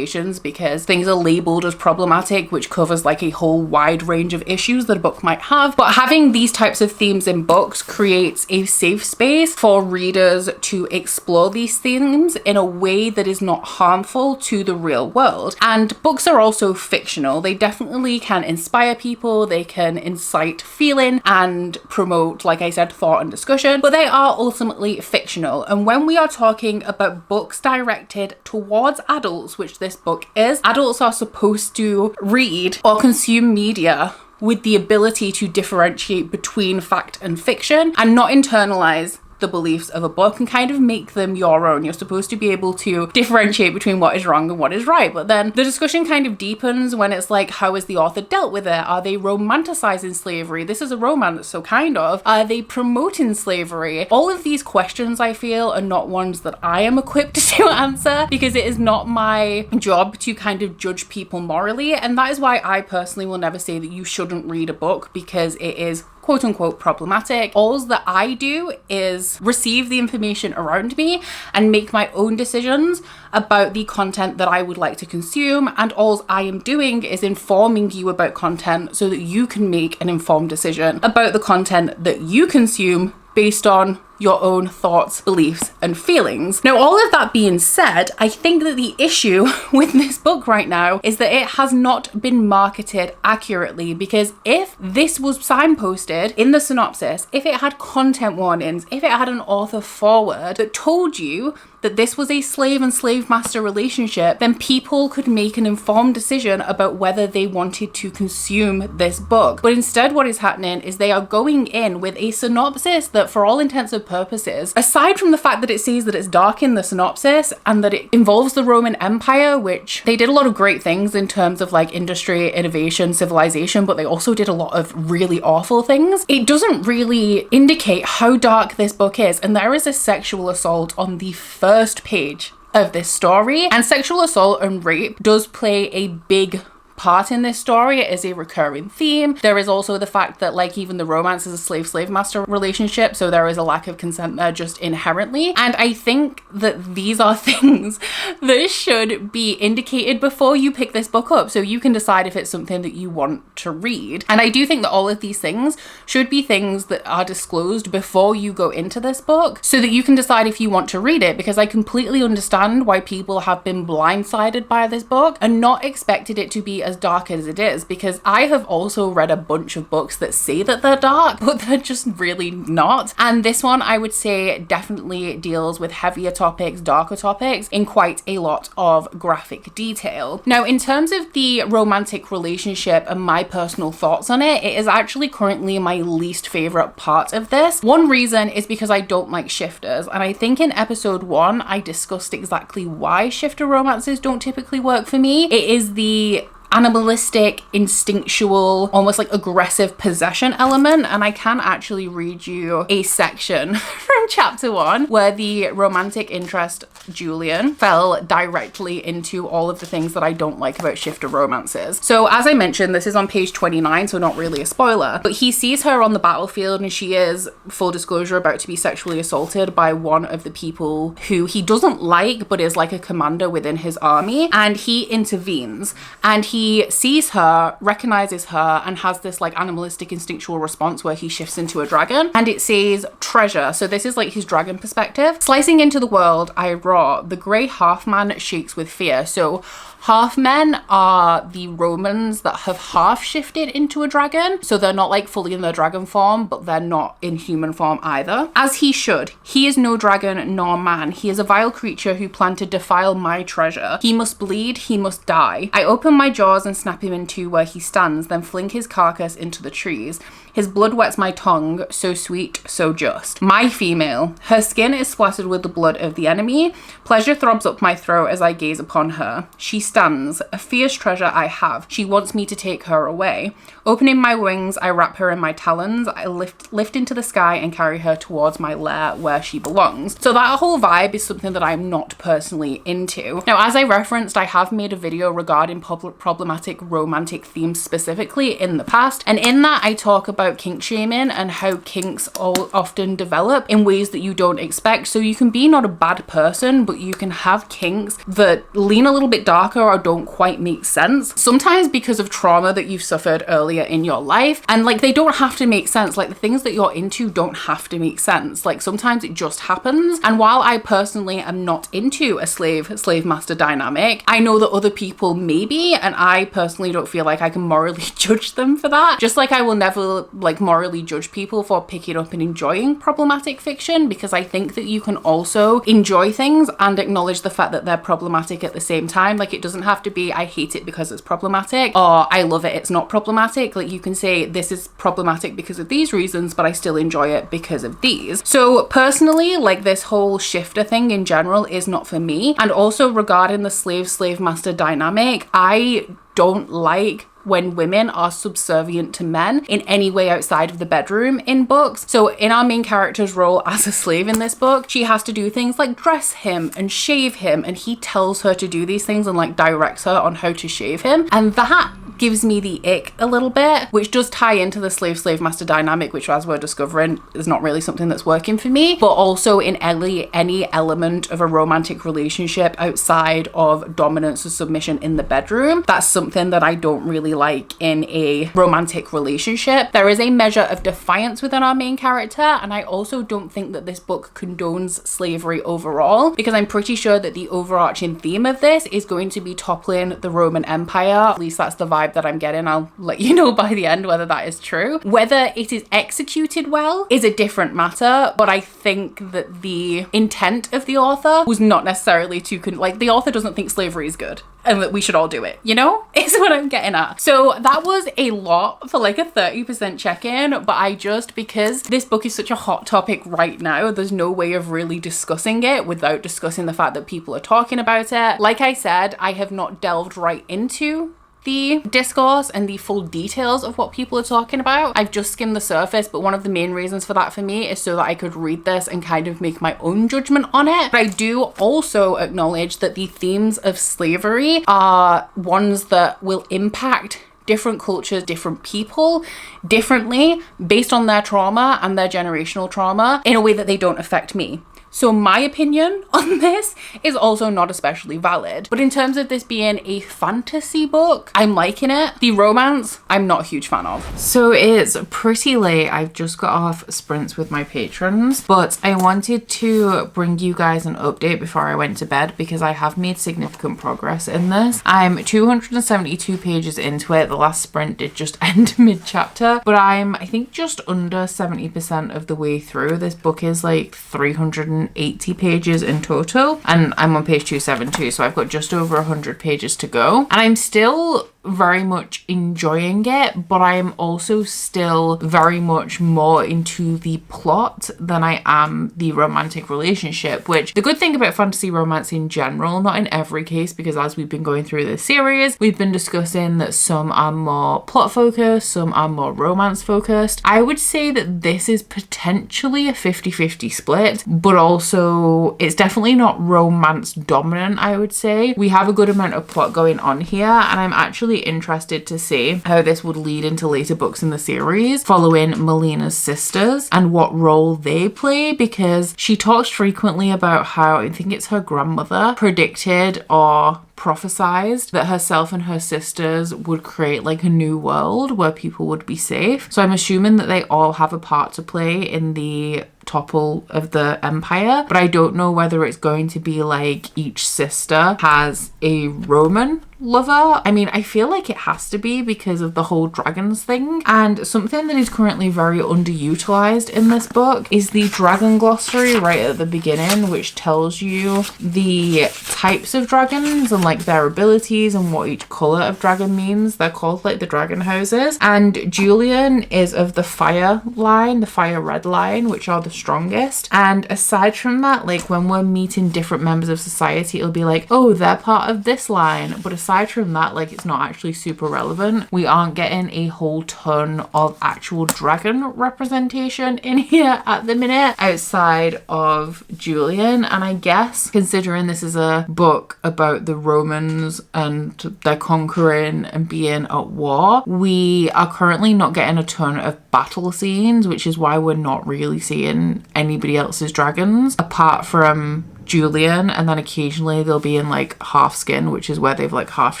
because things are labeled as problematic, which covers like a whole wide range of issues that a book might have. But having these types of themes in books creates a safe space for readers to explore these themes in a way that is not harmful to the real world. And books are also fictional. They definitely can inspire people, they can incite feeling and promote, like I said, thought and discussion, but they are ultimately fictional. And when we are talking about books directed towards adults, which this book is, adults are supposed to read or consume media with the ability to differentiate between fact and fiction and not internalize the beliefs of a book and kind of make them your own. You're supposed to be able to differentiate between what is wrong and what is right, but then the discussion kind of deepens when it's like, how has the author dealt with it? Are they romanticizing slavery? This is a romance, so kind of. Are they promoting slavery? All of these questions, I feel, are not ones that I am equipped to answer, because it is not my job to kind of judge people morally, and that is why I personally will never say that you shouldn't read a book because it is quote unquote problematic. All that I do is receive the information around me and make my own decisions about the content that I would like to consume, and all I am doing is informing you about content so that you can make an informed decision about the content that you consume based on your own thoughts, beliefs, and feelings. Now, all of that being said, I think that the issue with this book right now is that it has not been marketed accurately, because if this was signposted in the synopsis, if it had content warnings, if it had an author forward that told you that this was a slave and slave master relationship, then people could make an informed decision about whether they wanted to consume this book. But instead, what is happening is they are going in with a synopsis that, for all intents and purposes, aside from the fact that it says that it's dark in the synopsis and that it involves the Roman Empire, which they did a lot of great things in terms of like industry, innovation, civilization, but they also did a lot of really awful things, it doesn't really indicate how dark this book is. And there is a sexual assault on the first page of this story. And sexual assault and rape does play a big part in this story. It is a recurring theme. There is also the fact that like even the romance is a slave master relationship, so there is a lack of consent there just inherently. And I think that these are things that should be indicated before you pick this book up, so you can decide if it's something that you want to read. And I do think that all of these things should be things that are disclosed before you go into this book, so that you can decide if you want to read it, because I completely understand why people have been blindsided by this book and not expected it to be as dark as it is, because I have also read a bunch of books that say that they're dark, but they're just really not. And this one, I would say, definitely deals with heavier topics, darker topics, in quite a lot of graphic detail. Now, in terms of the romantic relationship and my personal thoughts on it, it is actually currently my least favorite part of this. One reason is because I don't like shifters, and I think in episode 1 I discussed exactly why shifter romances don't typically work for me. It is the animalistic, instinctual, almost like aggressive possession element. And I can actually read you a section from chapter 1 where the romantic interest, Julian, fell directly into all of the things that I don't like about shifter romances. So as I mentioned, this is on page 29, so not really a spoiler, but he sees her on the battlefield and she is, full disclosure, about to be sexually assaulted by one of the people who he doesn't like, but is like a commander within his army. And he intervenes and he sees her, recognizes her, and has this like animalistic instinctual response where he shifts into a dragon, and it says treasure. So this is like his dragon perspective. Slicing into the world I roar, the grey half man shakes with fear. So half men are the Romans that have half shifted into a dragon. So they're not like fully in their dragon form, but they're not in human form either. As he should. He is no dragon nor man. He is a vile creature who planned to defile my treasure. He must bleed, he must die. I open my jaws and snap him in two where he stands, then fling his carcass into the trees. His blood wets my tongue, so sweet, so just. My female. Her skin is splattered with the blood of the enemy. Pleasure throbs up my throat as I gaze upon her. She stands, a fierce treasure I have. She wants me to take her away. Opening my wings, I wrap her in my talons. I lift into the sky and carry her towards my lair where she belongs. So that whole vibe is something that I'm not personally into. Now, as I referenced, I have made a video regarding problematic romantic themes specifically in the past. And in that, I talk about kink shaming and how kinks all often develop in ways that you don't expect. So you can be not a bad person, but you can have kinks that lean a little bit darker or don't quite make sense. Sometimes because of trauma that you've suffered earlier in your life. And like, they don't have to make sense. Like, the things that you're into don't have to make sense. Like, sometimes it just happens. And while I personally am not into a slave master dynamic, I know that other people may be, and I personally don't feel like I can morally judge them for that. Just like I will never like morally judge people for picking up and enjoying problematic fiction, because I think that you can also enjoy things and acknowledge the fact that they're problematic at the same time. Like, it doesn't have to be I hate it because it's problematic or I love it, it's not problematic. Like, you can say this is problematic because of these reasons, but I still enjoy it because of these. So personally, like, this whole shifter thing in general is not for me. And also regarding the slave master dynamic, I don't like when women are subservient to men in any way outside of the bedroom in books. So in our main character's role as a slave in this book, she has to do things like dress him and shave him, and he tells her to do these things and like directs her on how to shave him. And that gives me the ick a little bit, which does tie into the slave master dynamic, which, as we're discovering, is not really something that's working for me. But also in any element of a romantic relationship outside of dominance or submission in the bedroom, that's something that I don't really like in a romantic relationship. There is a measure of defiance within our main character, and I also don't think that this book condones slavery overall, because I'm pretty sure that the overarching theme of this is going to be toppling the Roman Empire. At least that's the vibe that I'm getting. I'll let you know by the end whether that is true. Whether it is executed well is a different matter, but I think that the intent of the author was not necessarily to like, the author doesn't think slavery is good and that we should all do it, you know, is what I'm getting at. So that was a lot for like a 30% check-in, but because this book is such a hot topic right now, there's no way of really discussing it without discussing the fact that people are talking about it. Like I said, I have not delved right into the discourse and the full details of what people are talking about. I've just skimmed the surface, but one of the main reasons for that for me is so that I could read this and kind of make my own judgment on it. But I do also acknowledge that the themes of slavery are ones that will impact different cultures, different people differently based on their trauma and their generational trauma in a way that they don't affect me. So my opinion on this is also not especially valid. But in terms of this being a fantasy book, I'm liking it. The romance, I'm not a huge fan of. So it's pretty late. I've just got off sprints with my patrons, but I wanted to bring you guys an update before I went to bed because I have made significant progress in this. I'm 272 pages into it. The last sprint did just end mid-chapter, but I'm, I think, just under 70% of the way through. This book is like 380 pages in total, and I'm on page 272, so I've got just over 100 pages to go, and I'm still very much enjoying it, but I am also still very much more into the plot than I am the romantic relationship, which the good thing about fantasy romance in general, not in every case, because as we've been going through this series, we've been discussing that some are more plot focused, some are more romance focused. I would say that this is potentially a 50-50 split, but also it's definitely not romance dominant, I would say. We have a good amount of plot going on here, and I'm actually interested to see how this would lead into later books in the series following Melina's sisters and what role they play, because she talks frequently about how, I think it's her grandmother, predicted or prophesized that herself and her sisters would create like a new world where people would be safe. So I'm assuming that they all have a part to play in the topple of the empire, but I don't know whether it's going to be like each sister has a Roman lover. I mean, I feel like it has to be because of the whole dragons thing. And something that is currently very underutilized in this book is the dragon glossary right at the beginning, which tells you the types of dragons and like their abilities and what each color of dragon means. They're called like the dragon houses, and Julian is of the fire line, the fire red line, which are the strongest. And aside from that, like when we're meeting different members of society, it'll be like, oh, they're part of this line, but aside from that, like it's not actually super relevant. We aren't getting a whole ton of actual dragon representation in here at the minute outside of Julian. And I guess considering this is a book about the Romans and their conquering and being at war, we are currently not getting a ton of battle scenes, which is why we're not really seeing anybody else's dragons apart from Julian, and then occasionally they'll be in like half skin, which is where they've like half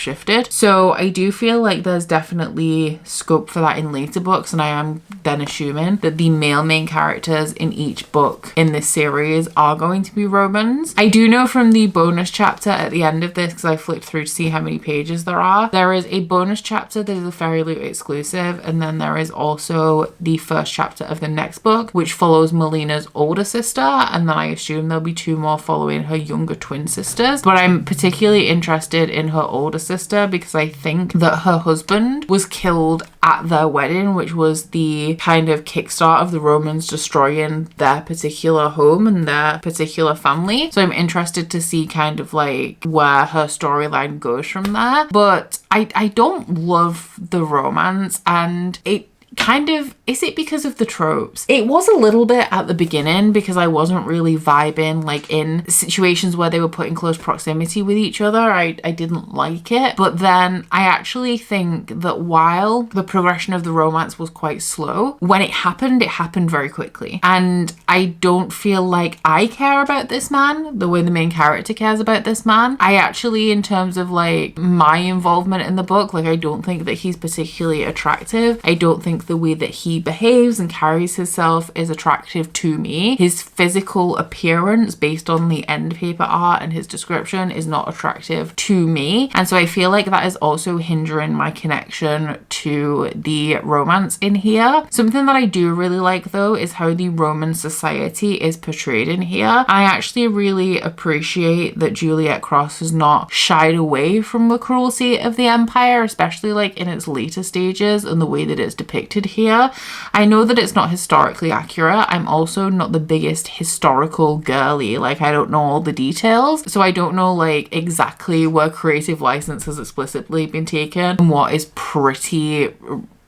shifted. So I do feel like there's definitely scope for that in later books, and I am then assuming that the male main characters in each book in this series are going to be Romans. I do know from the bonus chapter at the end of this, because I flipped through to see how many pages there is a bonus chapter that is a Fairyloot exclusive, and then there is also the first chapter of the next book, which follows Melina's older sister, and then I assume there'll be two more following her younger twin sisters. But I'm particularly interested in her older sister because I think that her husband was killed at their wedding, which was the kind of kickstart of the Romans destroying their particular home and their particular family. So I'm interested to see kind of like where her storyline goes from there. But I don't love the romance, and it kind of, is it because of the tropes? It was a little bit at the beginning because I wasn't really vibing like in situations where they were put in close proximity with each other. I didn't like it. But then I actually think that while the progression of the romance was quite slow, when it happened very quickly. And I don't feel like I care about this man the way the main character cares about this man. I actually, in terms of like my involvement in the book, like I don't think that he's particularly attractive. I don't think the way that he behaves and carries himself is attractive to me. His physical appearance based on the end paper art and his description is not attractive to me. And so I feel like that is also hindering my connection to the romance in here. Something that I do really like though is how the Roman society is portrayed in here. I actually really appreciate that Juliet Cross has not shied away from the cruelty of the empire, especially like in its later stages and the way that it's depicted depicted here. I know that it's not historically accurate. I'm also not the biggest historical girly. Like, I don't know all the details, so I don't know like exactly where creative license has explicitly been taken and what is pretty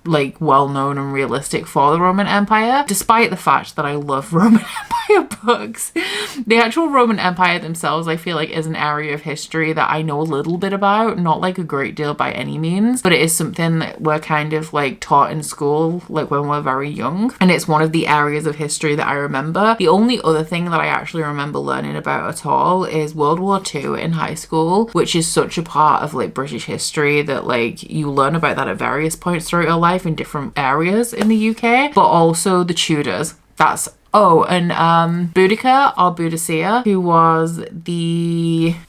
like well known and realistic for the Roman Empire, despite the fact that I love Roman Empire books. The actual Roman Empire themselves, I feel like, is an area of history that I know a little bit about, not like a great deal by any means, but it is something that we're kind of like taught in school like when we're very young, and it's one of the areas of history that I remember. The only other thing that I actually remember learning about at all is World War II in high school, which is such a part of like British history that like you learn about that at various points throughout your life in different areas in the UK, but also the Tudors. That's and Boudica or Boudicca, who was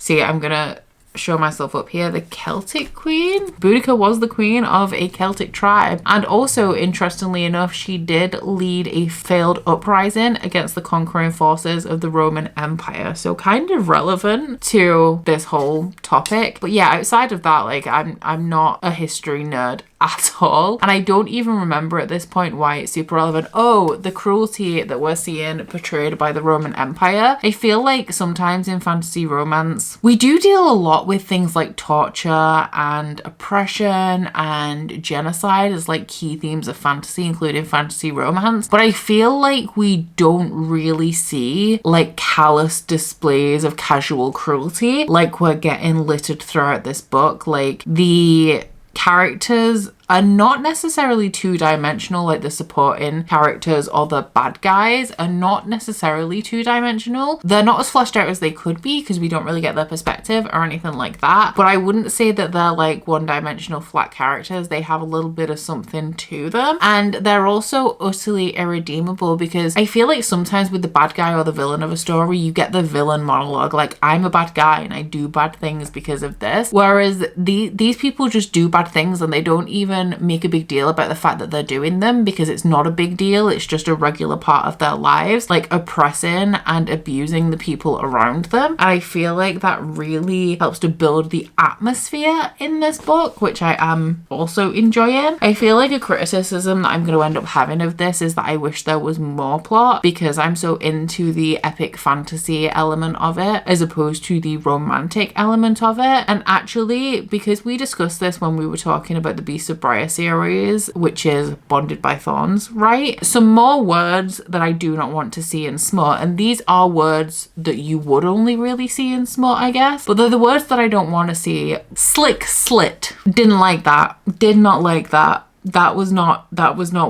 I'm gonna show myself up here, the Celtic queen. Boudica was the queen of a Celtic tribe, and also interestingly enough, she did lead a failed uprising against the conquering forces of the Roman Empire, so kind of relevant to this whole topic. But yeah, outside of that, like I'm not a history nerd at all, and I don't even remember at this point why it's super relevant. The cruelty that we're seeing portrayed by the Roman Empire. I feel like sometimes in fantasy romance we do deal a lot with things like torture and oppression and genocide as like key themes of fantasy, including fantasy romance, but I feel like we don't really see like callous displays of casual cruelty like we're getting littered throughout this book. Like, the characters are not necessarily two-dimensional, like the supporting characters or the bad guys are not necessarily two-dimensional. They're not as fleshed out as they could be because we don't really get their perspective or anything like that, but I wouldn't say that they're like one-dimensional flat characters. They have a little bit of something to them, and they're also utterly irredeemable because I feel like sometimes with the bad guy or the villain of a story, you get the villain monologue, like, I'm a bad guy and I do bad things because of this, whereas these people just do bad things and they don't even make a big deal about the fact that they're doing them because it's not a big deal. It's just a regular part of their lives, like oppressing and abusing the people around them. And I feel like that really helps to build the atmosphere in this book, which I am also enjoying. I feel like a criticism that I'm going to end up having of this is that I wish there was more plot because I'm so into the epic fantasy element of it as opposed to the romantic element of it. And actually, because we discussed this when we were talking about the Beast of Briar series, which is Bonded by Thorns, right? Some more words that I do not want to see in smut, and these are words that you would only really see in smut, I guess, but they're the words that I don't want to see. Slick slit. Didn't like that. Did not like that. That was not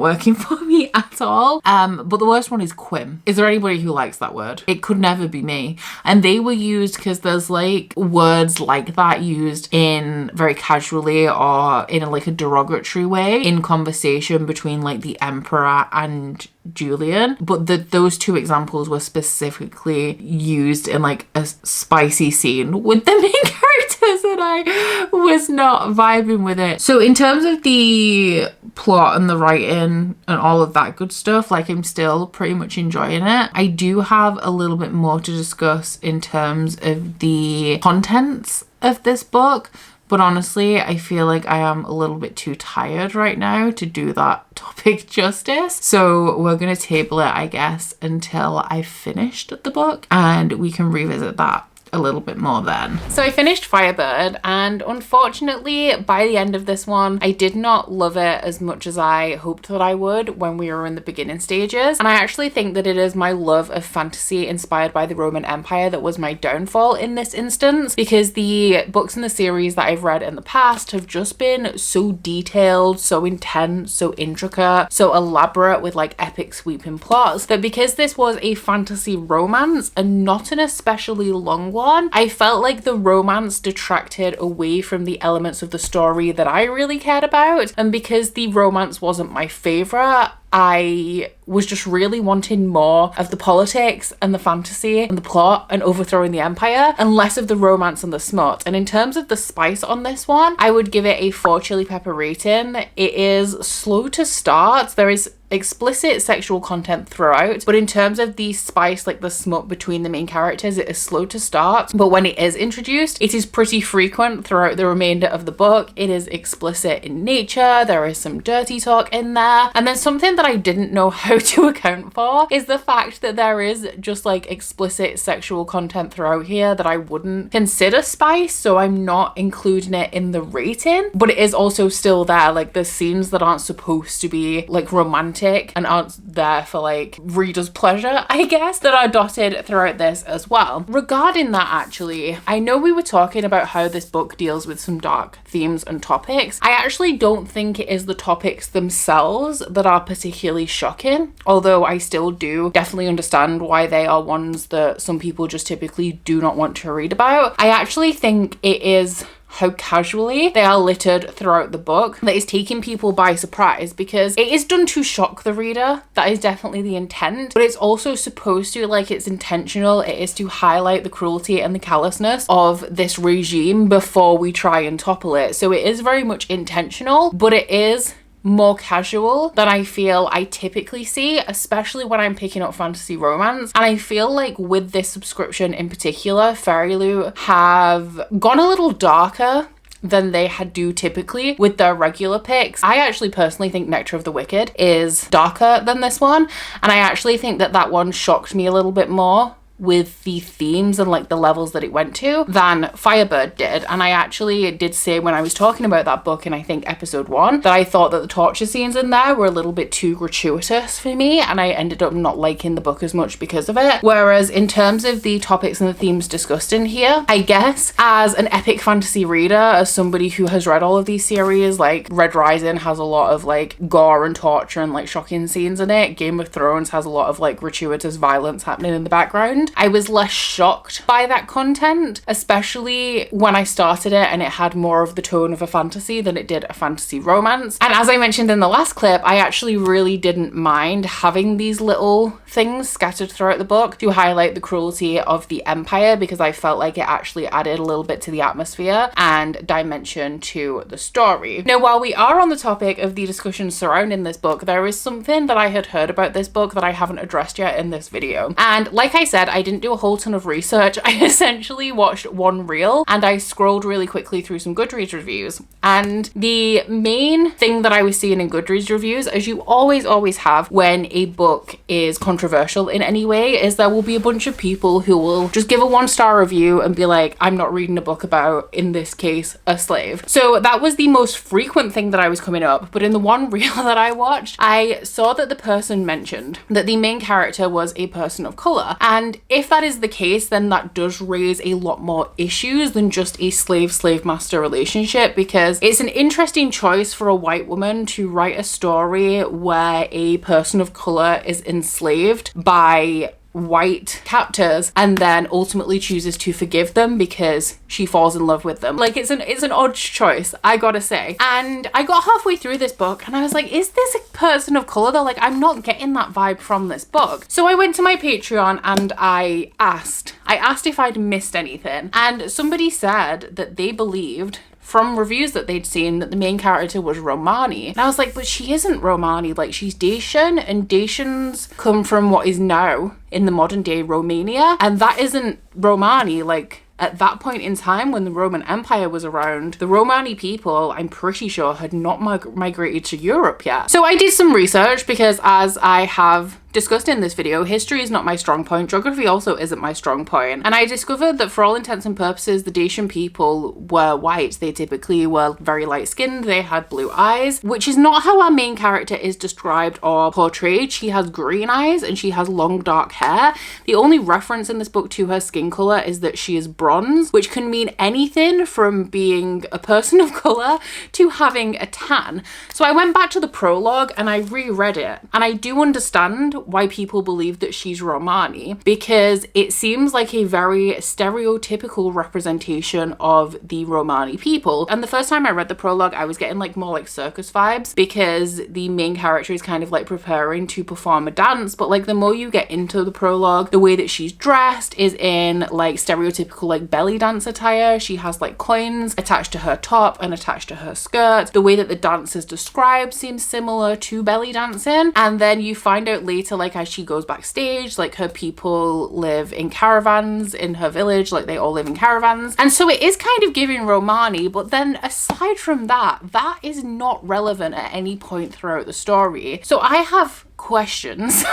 working for me at all. But the worst one is quim. Is there anybody who likes that word? It could never be me. And they were used because there's like words like that used in very casually or in a derogatory way in conversation between like the emperor and Julian, but those two examples were specifically used in like a spicy scene with the main characters and I was not vibing with it. So in terms of the plot and the writing and all of that good stuff, like, I'm still pretty much enjoying it. I do have a little bit more to discuss in terms of the contents of this book, but honestly, I feel like I am a little bit too tired right now to do that topic justice. So we're going to table it, I guess, until I've finished the book and we can revisit that a little bit more then. So I finished Firebird, and unfortunately by the end of this one I did not love it as much as I hoped that I would when we were in the beginning stages, and I actually think that it is my love of fantasy inspired by the Roman Empire that was my downfall in this instance, because the books in the series that I've read in the past have just been so detailed, so intense, so intricate, so elaborate with like epic sweeping plots, that because this was a fantasy romance and not an especially long one, I felt like the romance detracted away from the elements of the story that I really cared about, and because the romance wasn't my favorite, I was just really wanting more of the politics and the fantasy and the plot and overthrowing the empire and less of the romance and the smut. And in terms of the spice on this one, I would give it a 4 chili pepper rating. It is slow to start. There is explicit sexual content throughout, but in terms of the spice, like the smut between the main characters, it is slow to start, but when it is introduced, it is pretty frequent throughout the remainder of the book. It is explicit in nature, there is some dirty talk in there, and then something that I didn't know how to account for is the fact that there is just like explicit sexual content throughout here that I wouldn't consider spice, so I'm not including it in the rating, but it is also still there. Like there's scenes that aren't supposed to be like romantic and aren't there for like reader's pleasure, I guess, that are dotted throughout this as well. Regarding that, actually, I know we were talking about how this book deals with some dark themes and topics. I actually don't think it is the topics themselves that are particularly shocking, although I still do definitely understand why they are ones that some people just typically do not want to read about. I actually think it is how casually they are littered throughout the book that is taking people by surprise, because it is done to shock the reader. That is definitely the intent, but it's also supposed to, like, it's intentional. It is to highlight the cruelty and the callousness of this regime before we try and topple it. So it is very much intentional, but it is more casual than I feel I typically see, especially when I'm picking up fantasy romance. And I feel like with this subscription in particular, Fairyloot have gone a little darker than they do typically with their regular picks. I actually personally think Nectar of the Wicked is darker than this one, and I actually think that that one shocked me a little bit more with the themes and like the levels that it went to than Firebird did. And I actually did say when I was talking about that book in I think episode 1 that I thought that the torture scenes in there were a little bit too gratuitous for me, and I ended up not liking the book as much because of it. Whereas in terms of the topics and the themes discussed in here, I guess as an epic fantasy reader, as somebody who has read all of these series, like Red Rising has a lot of like gore and torture and like shocking scenes in it. Game of Thrones has a lot of like gratuitous violence happening in the background. I was less shocked by that content, especially when I started it and it had more of the tone of a fantasy than it did a fantasy romance. And as I mentioned in the last clip, I actually really didn't mind having these little things scattered throughout the book to highlight the cruelty of the empire, because I felt like it actually added a little bit to the atmosphere and dimension to the story. Now, while we are on the topic of the discussion surrounding this book, there is something that I had heard about this book that I haven't addressed yet in this video. And like I said, I didn't do a whole ton of research. I essentially watched one reel and I scrolled really quickly through some Goodreads reviews. And the main thing that I was seeing in Goodreads reviews, as you always have when a book is controversial in any way, is there will be a bunch of people who will just give a 1-star review and be like, I'm not reading a book about, in this case, a slave. So that was the most frequent thing that I was coming up. But in the one reel that I watched, I saw that the person mentioned that the main character was a person of color. And if that is the case, then that does raise a lot more issues than just a slave master relationship, because it's an interesting choice for a white woman to write a story where a person of color is enslaved by white captors and then ultimately chooses to forgive them because she falls in love with them. Like, it's an odd choice, I gotta say. And I got halfway through this book and I was like, is this a person of color though? Like, I'm not getting that vibe from this book. So I went to my Patreon and I asked if I'd missed anything, and somebody said that they believed from reviews that they'd seen that the main character was Romani. And I was like, but she isn't Romani, like she's Dacian, and Dacians come from what is now in the modern day Romania, and that isn't Romani. Like, at that point in time when the Roman Empire was around, the Romani people, I'm pretty sure, had not migrated to Europe yet. So I did some research because, as I have discussed in this video, history is not my strong point. Geography also isn't my strong point. And I discovered that for all intents and purposes, the Dacian people were white. They typically were very light skinned. They had blue eyes, which is not how our main character is described or portrayed. She has green eyes and she has long dark hair. The only reference in this book to her skin color is that she is bronze, which can mean anything from being a person of color to having a tan. So I went back to the prologue and I reread it, and I do understand why people believe that she's Romani, because it seems like a very stereotypical representation of the Romani people. And the first time I read the prologue, I was getting like more like circus vibes, because the main character is kind of like preparing to perform a dance, but like the more you get into the prologue, the way that she's dressed is in like stereotypical like belly dance attire. She has like coins attached to her top and attached to her skirt. The way that the dance is described seems similar to belly dancing. And then you find out later, like as she goes backstage, like her people live in caravans in her village, like they all live in caravans. And so it is kind of giving Romani, but then aside from that, that is not relevant at any point throughout the story. So I have questions.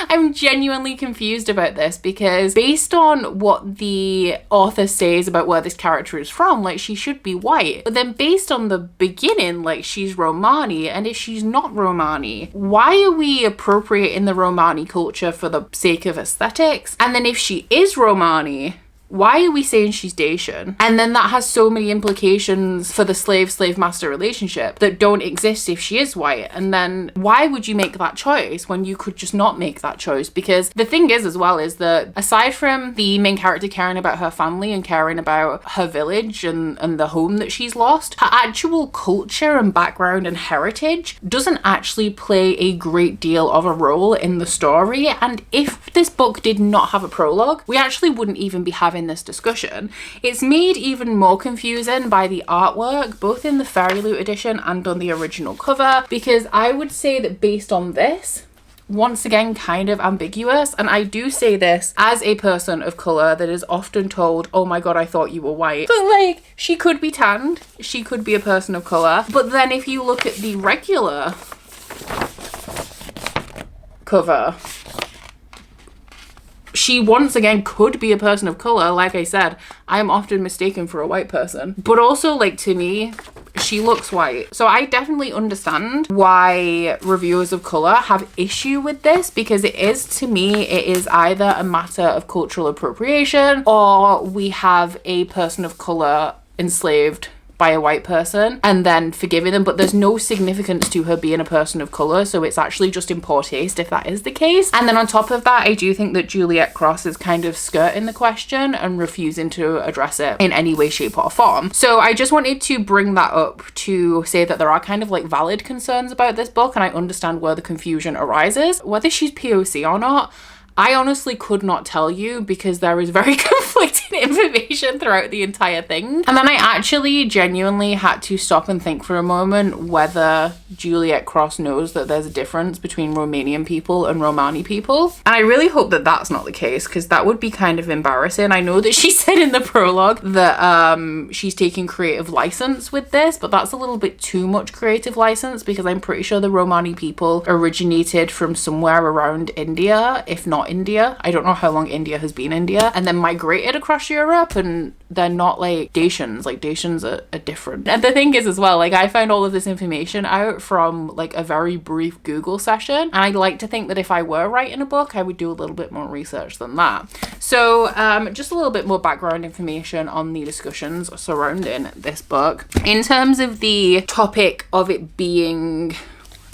I'm genuinely confused about this, because based on what the author says about where this character is from, like she should be white, but then based on the beginning, like she's Romani, and if she's not Romani, why are we appropriating the Romani culture for the sake of aesthetics? And then if she is Romani, why are we saying she's Dacian? And then that has so many implications for the slave master relationship that don't exist if she is white. And then why would you make that choice when you could just not make that choice? Because the thing is as well is that aside from the main character caring about her family and caring about her village and the home that she's lost, her actual culture and background and heritage doesn't actually play a great deal of a role in the story. And if this book did not have a prologue, we actually wouldn't even be having this discussion. It's made even more confusing by the artwork, both in the Fairyloot edition and on the original cover, because I would say that based on this, once again kind of ambiguous, and I do say this as a person of colour that is often told, oh my god, I thought you were white. But like, she could be tanned, she could be a person of colour, but then if you look at the regular cover, she once again could be a person of color. Like I said, I am often mistaken for a white person, but also like to me, she looks white. So I definitely understand why reviewers of color have issue with this, because it is, to me, it is either a matter of cultural appropriation or we have a person of color enslaved by a white person and then forgiving them, but there's no significance to her being a person of colour, so it's actually just in poor taste if that is the case. And then on top of that, I do think that Juliet Cross is kind of skirting the question and refusing to address it in any way, shape or form. So I just wanted to bring that up to say that there are kind of like valid concerns about this book, and I understand where the confusion arises. Whether she's POC or not, I honestly could not tell you, because there is very conflicting information throughout the entire thing. And then I actually genuinely had to stop and think for a moment whether Juliet Cross knows that there's a difference between Romanian people and Romani people. And I really hope that that's not the case, because that would be kind of embarrassing. I know that she said in the prologue that she's taking creative license with this, but that's a little bit too much creative license, because I'm pretty sure the Romani people originated from somewhere around India, if not India. I don't know how long India has been India, and then migrated across Europe, and they're not like Dacians. Like Dacians are different. And the thing is as well, like I found all of this information out from like a very brief Google session, and I'd like to think that if I were writing a book, I would do a little bit more research than that. So just a little bit more background information on the discussions surrounding this book. In terms of the topic of it being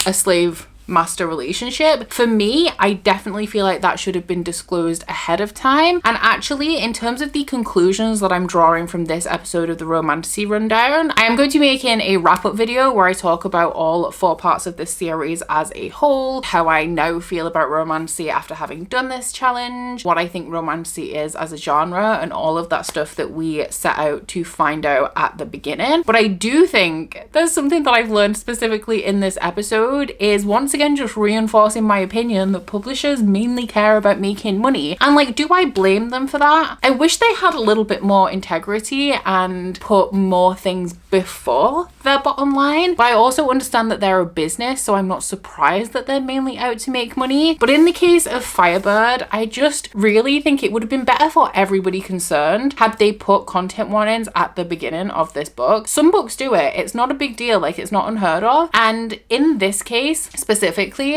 a slave master relationship, for me, I definitely feel like that should have been disclosed ahead of time. And actually, in terms of the conclusions that I'm drawing from this episode of the Romantasy Rundown, I am going to be making a wrap-up video where I talk about all 4 parts of this series as a whole, how I now feel about romantasy after having done this challenge, what I think romantasy is as a genre, and all of that stuff that we set out to find out at the beginning. But I do think there's something that I've learned specifically in this episode is, once again, just reinforcing my opinion that publishers mainly care about making money. And like, do I blame them for that? I wish they had a little bit more integrity and put more things before their bottom line. But I also understand that they're a business, so I'm not surprised that they're mainly out to make money. But in the case of Firebird, I just really think it would have been better for everybody concerned had they put content warnings at the beginning of this book. Some books do it. It's not a big deal. Like, it's not unheard of. And in this case specifically,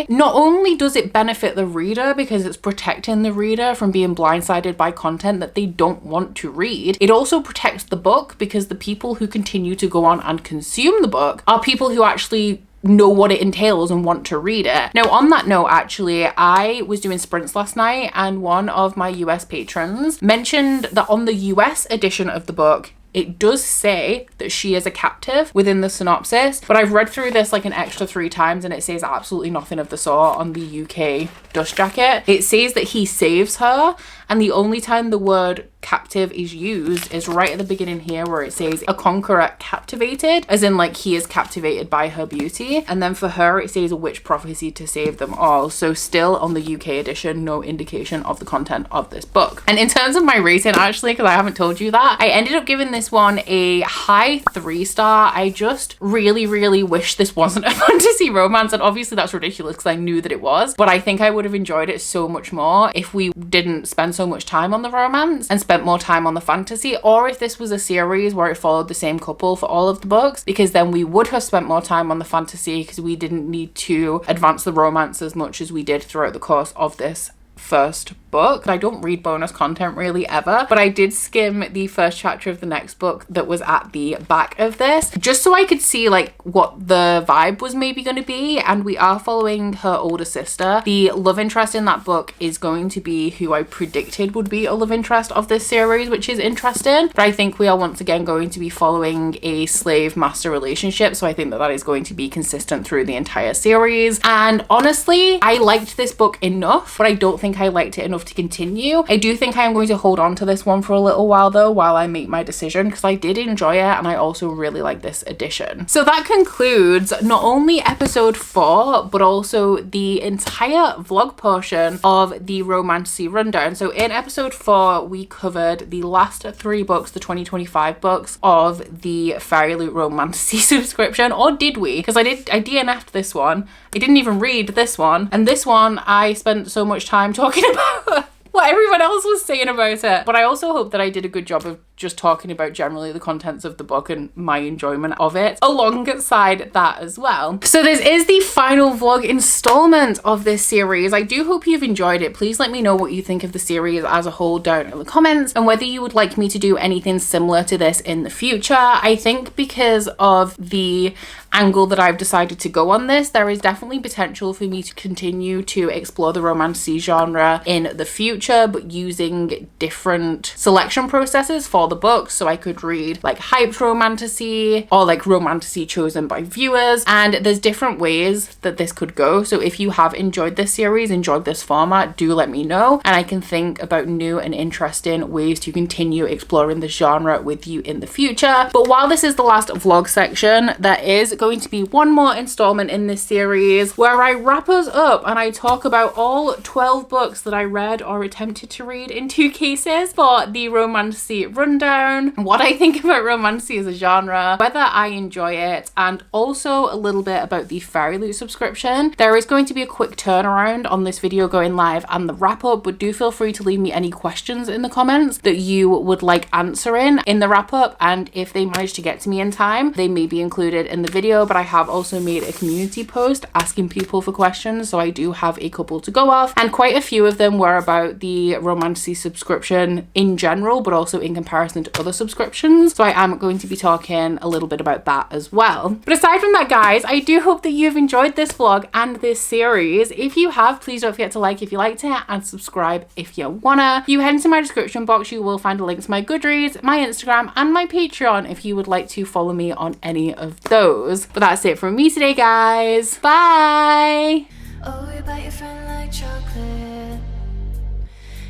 not only does it benefit the reader because it's protecting the reader from being blindsided by content that they don't want to read, it also protects the book because the people who continue to go on and consume the book are people who actually know what it entails and want to read it. Now, on that note, actually, I was doing sprints last night and one of my US patrons mentioned that on the US edition of the book, it does say that she is a captive within the synopsis, but I've read through this like an extra 3 times and it says absolutely nothing of the sort on the UK dust jacket. It says that he saves her, and the only time the word captive is used is right at the beginning here where it says a conqueror captivated, as in like he is captivated by her beauty. And then for her it says a witch prophecy to save them all. So still on the UK edition, no indication of the content of this book. And in terms of my rating, actually, because I haven't told you that, I ended up giving this one a high 3-star. I just really wish this wasn't a fantasy romance, and obviously that's ridiculous because I knew that it was, but I think I would have enjoyed it so much more if we didn't spend so much time on the romance and spent more time on the fantasy, or if this was a series where it followed the same couple for all of the books, because then we would have spent more time on the fantasy because we didn't need to advance the romance as much as we did throughout the course of this first book. I don't read bonus content really ever, but I did skim the first chapter of the next book that was at the back of this just so I could see like what the vibe was maybe going to be. And we are following her older sister. The love interest in that book is going to be who I predicted would be a love interest of this series, which is interesting. But I think we are once again going to be following a slave master relationship, so I think that that is going to be consistent through the entire series. And honestly, I liked this book enough, but I don't think I liked it enough to continue. I do think I am going to hold on to this one for a little while though, while I make my decision, because I did enjoy it and I also really like this edition. So that concludes not only episode 4, but also the entire vlog portion of the Romantasy Rundown. So in episode 4, we covered the last 3 books, the 2025 books of the Fairyloot Romantasy subscription, or did we? Because I DNF'd this one. I didn't even read this one, and this one I spent so much time talking about what everyone else was saying about it. But I also hope that I did a good job of just talking about generally the contents of the book and my enjoyment of it alongside that as well. So this is the final vlog installment of this series. I do hope you've enjoyed it. Please let me know what you think of the series as a whole down in the comments, and whether you would like me to do anything similar to this in the future. I think because of the angle that I've decided to go on this, there is definitely potential for me to continue to explore the romantasy genre in the future, but using different selection processes for the books. So I could read like hyped romantasy or like romantasy chosen by viewers, and there's different ways that this could go. So if you have enjoyed this series, enjoyed this format, do let me know, and I can think about new and interesting ways to continue exploring the genre with you in the future. But while this is the last vlog section, there is going to be one more installment in this series where I wrap us up and I talk about all 12 books that I read or attempted to read in 2 cases for the Romantasy Rundown, what I think about romantasy as a genre, whether I enjoy it, and also a little bit about the Fairyloot subscription. There is going to be a quick turnaround on this video going live and the wrap up, but do feel free to leave me any questions in the comments that you would like answering in the wrap up, and if they manage to get to me in time, they may be included in the video. But I have also made a community post asking people for questions, so I do have a couple to go off, and quite a few of them were about the romantasy subscription in general, but also in comparison to other subscriptions. So I am going to be talking a little bit about that as well. But aside from that, guys, I do hope that you've enjoyed this vlog and this series. If you have, please don't forget to like if you liked it and subscribe if you wanna. If you head into my description box, you will find a link to my Goodreads, my Instagram, and my Patreon if you would like to follow me on any of those. But that's it from me today, guys. Bye! Oh, you bite your friend like chocolate.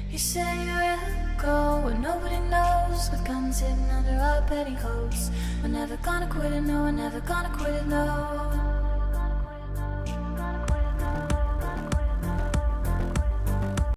You say you will go and nobody knows, with guns hidden under our petticoats. We're never gonna quit it, no, we're never gonna quit it, no.